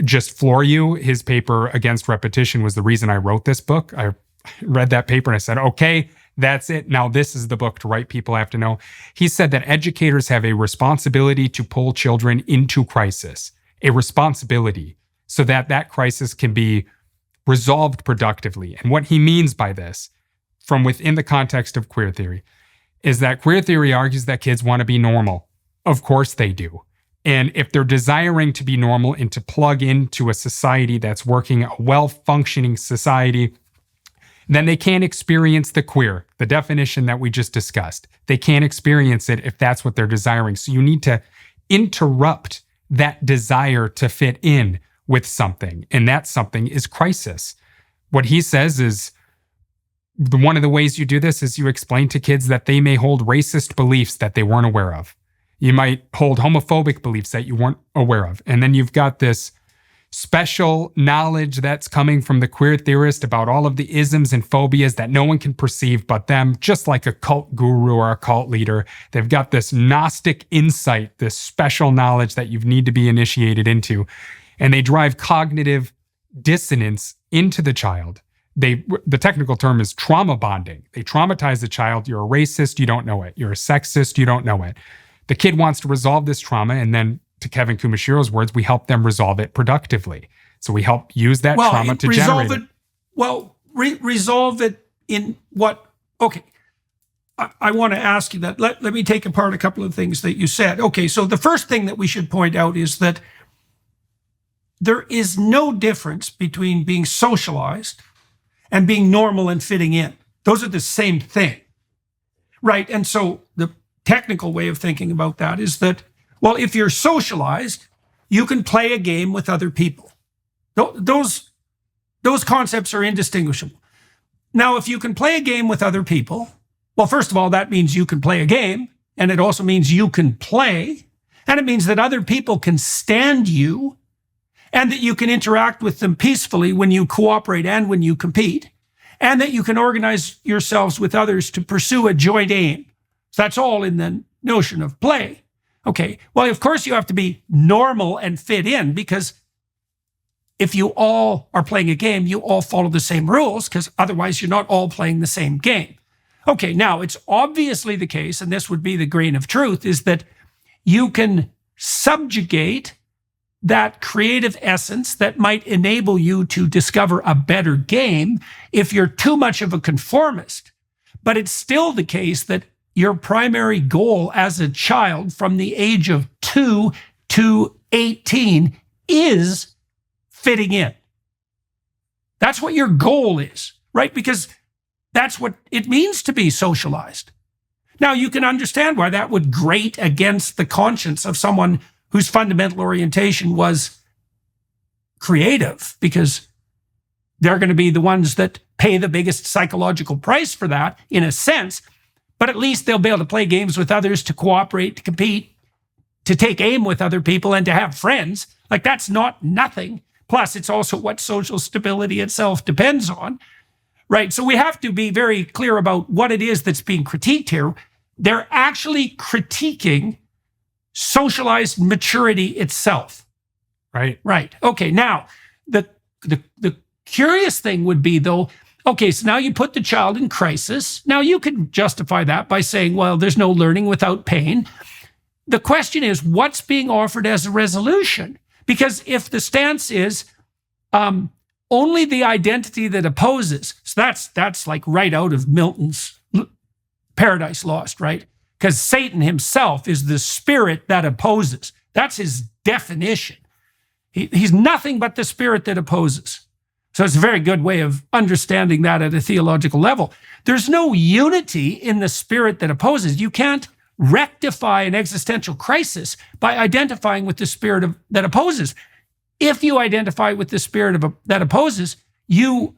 just floor you. His paper Against Repetition was the reason I wrote this book. I read that paper and I said, okay, that's it. Now this is the book to write people have to know. He said that educators have a responsibility to pull children into crisis, a responsibility, so that that crisis can be resolved productively. And what he means by this, from within the context of queer theory, is that queer theory argues that kids want to be normal. Of course they do. And if they're desiring to be normal and to plug into a society that's working, a well-functioning society, then they can't experience the queer, the definition that we just discussed. They can't experience it if that's what they're desiring. So you need to interrupt that desire to fit in with something. And that something is crisis. What he says is, one of the ways you do this is you explain to kids that they may hold racist beliefs that they weren't aware of. You might hold homophobic beliefs that you weren't aware of. And then you've got this special knowledge that's coming from the queer theorist about all of the isms and phobias that no one can perceive but them, just like a cult guru or a cult leader. They've got this Gnostic insight, this special knowledge that you need to be initiated into. And they drive cognitive dissonance into the child. The technical term is trauma bonding. They traumatize the child. You're a racist, you don't know it. You're a sexist, you don't know it. The kid wants to resolve this trauma, and then, to Kevin Kumashiro's words, we help them resolve it productively. So we help use that trauma to generate it. Resolve it in what? Okay. I want to ask you that. Let me take apart a couple of things that you said. Okay, so the first thing that we should point out is that there is no difference between being socialized and being normal and fitting in. Those are the same thing, right? And so the technical way of thinking about that is that, well, if you're socialized, you can play a game with other people. Those concepts are indistinguishable. Now, if you can play a game with other people, well, first of all, that means you can play a game, and it also means you can play, and it means that other people can stand you, and that you can interact with them peacefully when you cooperate and when you compete, and that you can organize yourselves with others to pursue a joint aim. So that's all in the notion of play. Okay, well, of course you have to be normal and fit in, because if you all are playing a game, you all follow the same rules, because otherwise you're not all playing the same game. Okay, now it's obviously the case, and this would be the grain of truth, is that you can subjugate that creative essence that might enable you to discover a better game if you're too much of a conformist. But it's still the case that your primary goal as a child from the age of 2 to 18 is fitting in. That's what your goal is, right? Because that's what it means to be socialized. Now, you can understand why that would grate against the conscience of someone whose fundamental orientation was creative, because they're going to be the ones that pay the biggest psychological price for that, in a sense. But at least they'll be able to play games with others, to cooperate, to compete, to take aim with other people, and to have friends. Like, that's not nothing. Plus, it's also what social stability itself depends on, right? So we have to be very clear about what it is that's being critiqued here. They're actually critiquing socialized maturity itself. Right. Right. Okay, now, the curious thing would be, though, okay, so now you put the child in crisis. Now, you could justify that by saying, well, there's no learning without pain. The question is, what's being offered as a resolution? Because if the stance is only the identity that opposes, so that's like right out of Milton's Paradise Lost, right? Because Satan himself is the spirit that opposes. That's his definition. He's nothing but the spirit that opposes. So it's a very good way of understanding that at a theological level. There's no unity in the spirit that opposes. You can't rectify an existential crisis by identifying with the spirit that opposes. If you identify with the spirit that opposes, you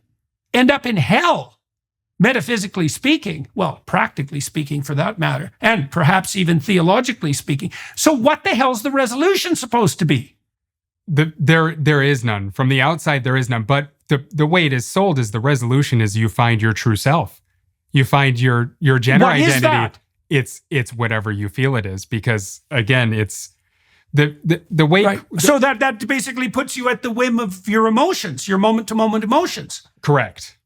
end up in hell, metaphysically speaking, well, practically speaking for that matter, and perhaps even theologically speaking. So what the hell's the resolution supposed to be? There is none. From the outside, there is none. But the way it is sold is the resolution is you find your true self. You find your gender What is identity. that? It's whatever you feel it is. Because again, it's the way. Right. So that basically puts you at the whim of your emotions, your moment-to-moment emotions. Correct.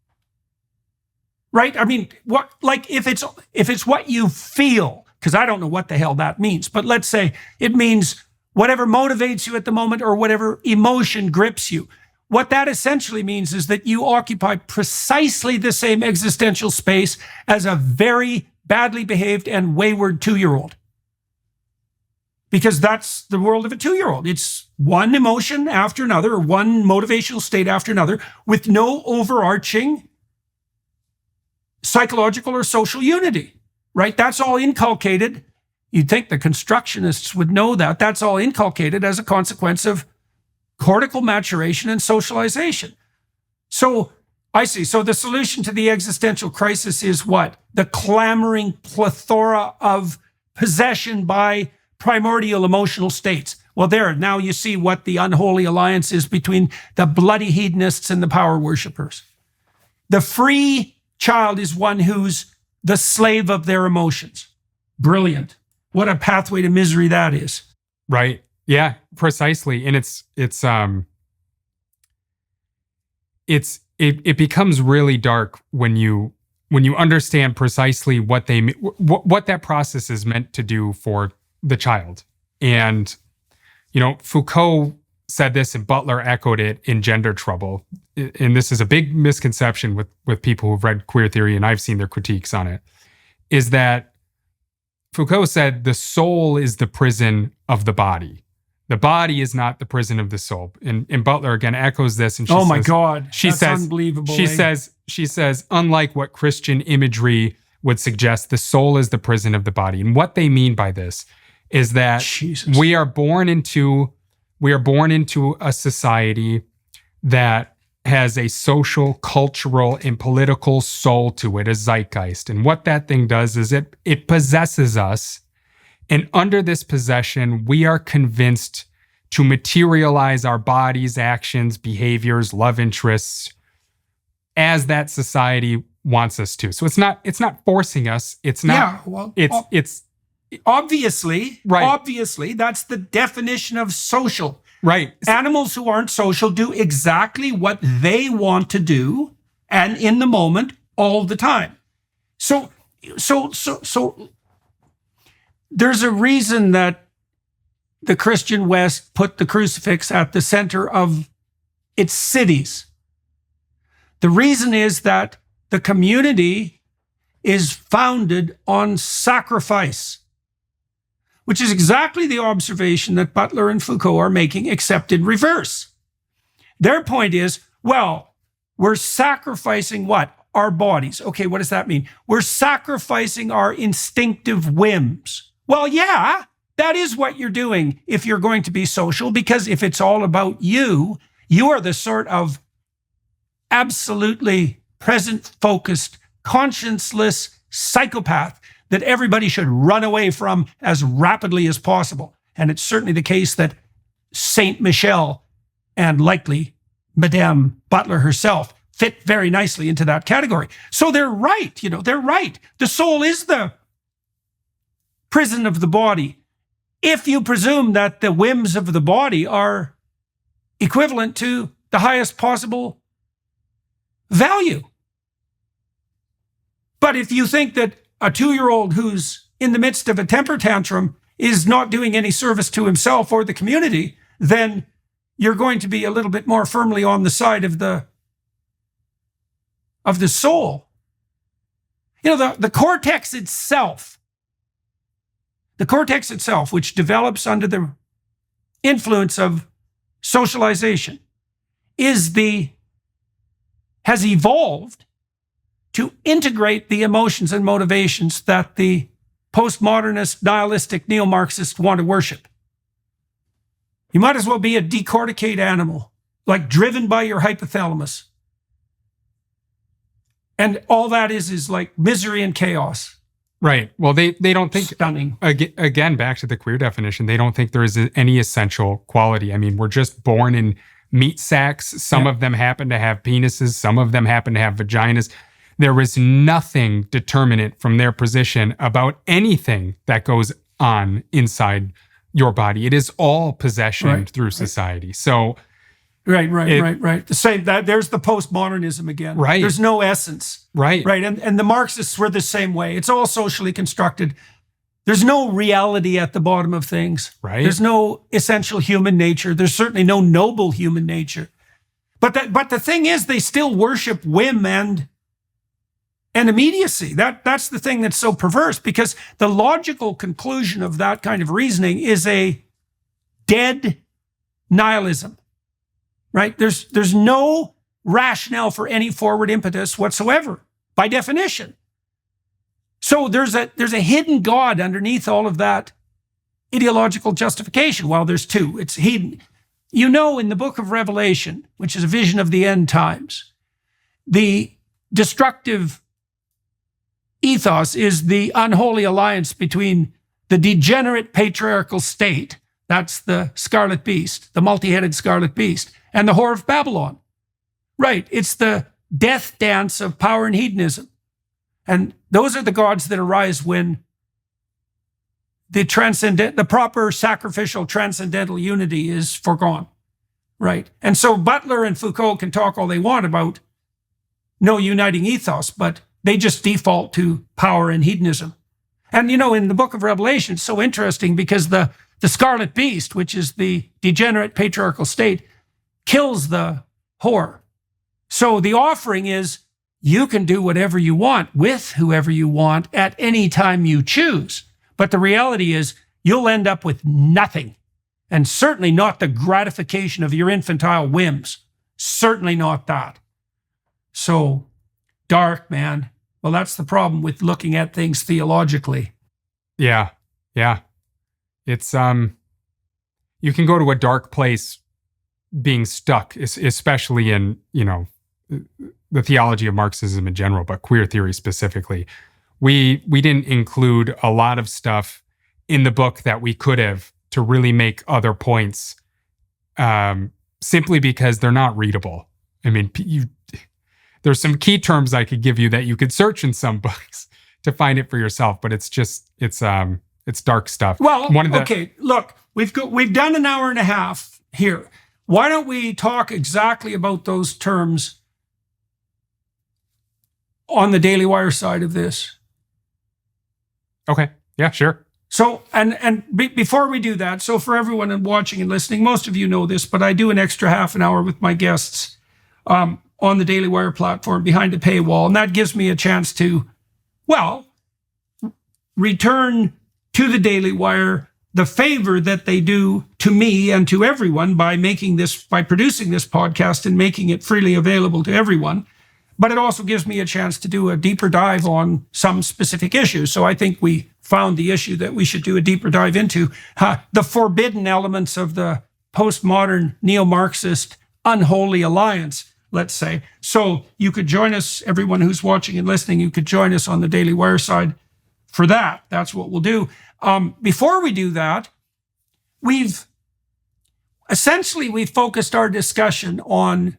Right? I mean, what, like if it's what you feel, because I don't know what the hell that means, but let's say it means whatever motivates you at the moment or whatever emotion grips you. What that essentially means is that you occupy precisely the same existential space as a very badly behaved and wayward 2-year-old. Because that's the world of a 2-year-old. It's one emotion after another, or one motivational state after another, with no overarching psychological or social unity, right? That's all inculcated. You'd think the constructionists would know that. That's all inculcated as a consequence of cortical maturation and socialization. So I see. So the solution to the existential crisis is what? The clamoring plethora of possession by primordial emotional states. Well, there, now you see what the unholy alliance is between the bloody hedonists and the power worshippers. The free child is one who's the slave of their emotions. Brilliant. What a pathway to misery that is. Right. Yeah, precisely. And it becomes really dark when you understand precisely what that process is meant to do for the child. And Foucault said this and Butler echoed it in Gender Trouble. And this is a big misconception with people who've read queer theory, and I've seen their critiques on it, is that Foucault said the soul is the prison of the body. The body is not the prison of the soul. And Butler again echoes this. And she oh says, my God, she that's says, unbelievable. She says, unlike what Christian imagery would suggest, the soul is the prison of the body. And what they mean by this is that Jesus. we are born into a society that has a social, cultural, and political soul to it, a zeitgeist. And what that thing does is it possesses us. And under this possession, we are convinced to materialize our bodies, actions, behaviors, love interests as that society wants us to. So it's not forcing us. It's not. Yeah, well, it's obviously, right. Obviously, that's the definition of social. Right. Animals who aren't social do exactly what they want to do, and in the moment, all the time. So there's a reason that the Christian West put the crucifix at the center of its cities. The reason is that the community is founded on sacrifice, which is exactly the observation that Butler and Foucault are making, except in reverse. Their point is, well, we're sacrificing what? Our bodies. Okay, what does that mean? We're sacrificing our instinctive whims. Well, yeah, that is what you're doing if you're going to be social, because if it's all about you, you are the sort of absolutely present-focused, conscienceless psychopath that everybody should run away from as rapidly as possible. And it's certainly the case that Saint Michel and likely Madame Butler herself fit very nicely into that category. So they're right, they're right. The soul is the prison of the body. If you presume that the whims of the body are equivalent to the highest possible value. But if you think that a 2-year-old who's in the midst of a temper tantrum is not doing any service to himself or the community, then you're going to be a little bit more firmly on the side of the soul. The cortex itself, which develops under the influence of socialization, has evolved to integrate the emotions and motivations that the postmodernist, nihilistic, neo-Marxists want to worship. You might as well be a decorticate animal, like driven by your hypothalamus. And all that is like misery and chaos. Right. Well, they don't think, Stunning. Again, back to the queer definition, they don't think there is any essential quality. I mean, we're just born in meat sacks. Some of them happen to have penises. Some of them happen to have vaginas. There is nothing determinate from their position about anything that goes on inside your body. It is all possession through society. So, right. The same, that there's the postmodernism again. Right. There's no essence. Right. And the Marxists were the same way. It's all socially constructed. There's no reality at the bottom of things. Right. There's no essential human nature. There's certainly no noble human nature. But the thing is, they still worship whim and immediacy. That's the thing that's so perverse, because the logical conclusion of that kind of reasoning is a dead nihilism, right? There's no rationale for any forward impetus whatsoever, by definition. So there's a hidden God underneath all of that ideological justification. Well, there's two. It's hidden. You know, in the book of Revelation, which is a vision of the end times, the destructive ethos is the unholy alliance between the degenerate patriarchal state, that's the scarlet beast, the multi-headed scarlet beast, and the whore of Babylon. Right, it's the death dance of power and hedonism. And those are the gods that arise when the proper sacrificial transcendental unity is foregone. Right. And so Butler and Foucault can talk all they want about no uniting ethos, but they just default to power and hedonism. And, you know, in the book of Revelation, it's so interesting because the scarlet beast, which is the degenerate patriarchal state, kills the whore. So the offering is, you can do whatever you want with whoever you want at any time you choose. But the reality is, you'll end up with nothing. And certainly not the gratification of your infantile whims. Certainly not that. So, dark, man. Well, that's the problem with looking at things theologically. Yeah. It's, you can go to a dark place being stuck, especially in, you know, the theology of Marxism in general, but queer theory specifically. We didn't include a lot of stuff in the book that we could have to really make other points, simply because they're not readable. I mean, there's some key terms I could give you that you could search in some books to find it for yourself, but it's dark stuff. Well, okay, look, we've done an hour and a half here. Why don't we talk exactly about those terms on the Daily Wire side of this? Okay. Yeah, sure. So, before we do that, so for everyone watching and listening, most of you know this, but I do an extra half an hour with my guests on the Daily Wire platform behind a paywall, and that gives me a chance to, well, return to the Daily Wire the favor that they do to me and to everyone by producing this podcast and making it freely available to everyone. But it also gives me a chance to do a deeper dive on some specific issues. So I think we found the issue that we should do a deeper dive into, the forbidden elements of the postmodern neo-Marxist unholy alliance, let's say. So you could join us, everyone who's watching and listening, you could join us on the Daily Wire side for that. That's what we'll do. Before we do that, we've focused our discussion on,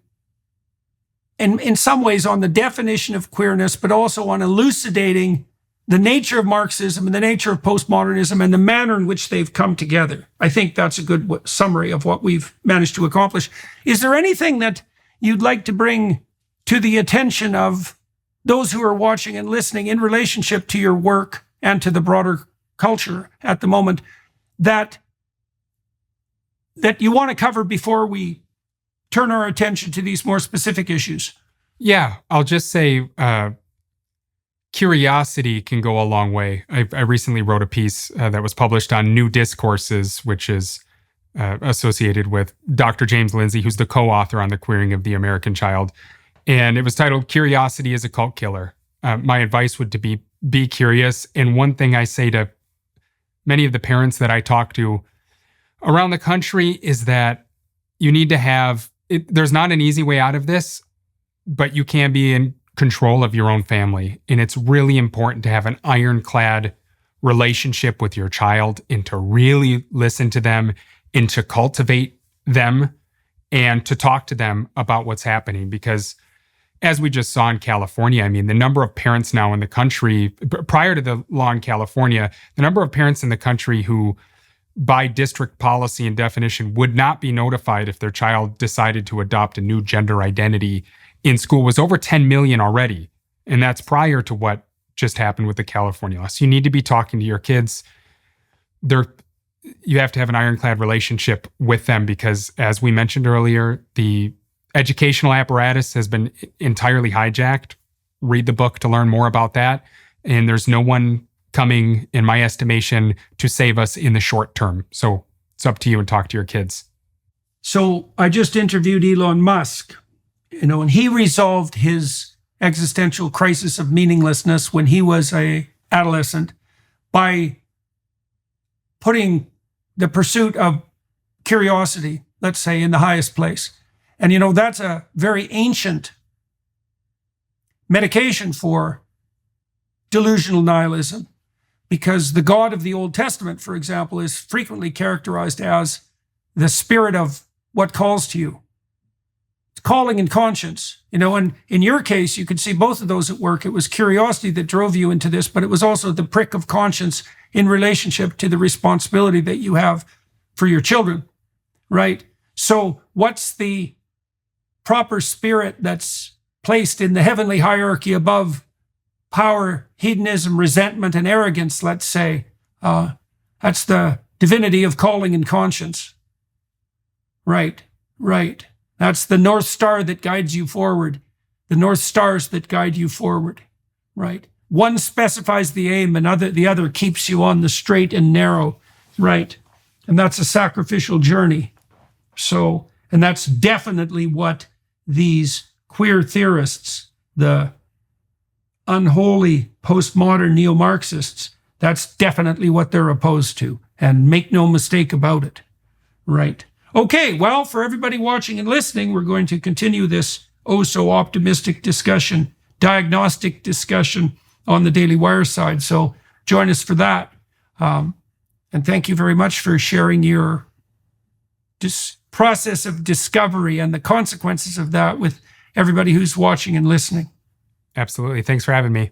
in some ways, on the definition of queerness, but also on elucidating the nature of Marxism and the nature of postmodernism and the manner in which they've come together. I think that's a good summary of what we've managed to accomplish. Is there anything that you'd like to bring to the attention of those who are watching and listening in relationship to your work and to the broader culture at the moment that you want to cover before we turn our attention to these more specific issues? Yeah, I'll just say curiosity can go a long way. I recently wrote a piece that was published on New Discourses, which is associated with Dr. James Lindsay, who's the co-author on The Queering of the American Child. And it was titled, Curiosity is a Cult Killer. My advice would be curious. And one thing I say to many of the parents that I talk to around the country is that you need to have, there's not an easy way out of this, but you can be control of your own family. And it's really important to have an ironclad relationship with your child and to really listen to them and to cultivate them and to talk to them about what's happening. Because as we just saw in California, I mean, the number of parents now in the country, prior to the law in California, the number of parents in the country who, by district policy and definition, would not be notified if their child decided to adopt a new gender identity in school was over 10 million already. And that's prior to what just happened with the California law. So you need to be talking to your kids. You have to have an ironclad relationship with them because, as we mentioned earlier, the educational apparatus has been entirely hijacked. Read the book to learn more about that. And there's no one coming, in my estimation, to save us in the short term. So it's up to you and talk to your kids. So I just interviewed Elon Musk, and he resolved his existential crisis of meaninglessness when he was an adolescent by putting the pursuit of curiosity, let's say, in the highest place. And, that's a very ancient medication for delusional nihilism, because the God of the Old Testament, for example, is frequently characterized as the spirit of what calls to you. It's calling in conscience, and in your case, you could see both of those at work. It was curiosity that drove you into this, but it was also the prick of conscience in relationship to the responsibility that you have for your children, right? So what's the proper spirit that's placed in the heavenly hierarchy above power, hedonism, resentment, and arrogance, let's say? That's the divinity of calling and conscience. Right. That's the North Star that guides you forward. The North Stars that guide you forward. Right. One specifies the aim, and the other keeps you on the straight and narrow. Right. And that's a sacrificial journey. So, and that's definitely what these queer theorists, the unholy postmodern Neo-Marxists, that's definitely what they're opposed to. And make no mistake about it. Right. Okay, well, for everybody watching and listening, we're going to continue this oh-so-optimistic discussion, diagnostic discussion on the Daily Wire side. So join us for that. And thank you very much for sharing your process of discovery and the consequences of that with everybody who's watching and listening. Absolutely. Thanks for having me.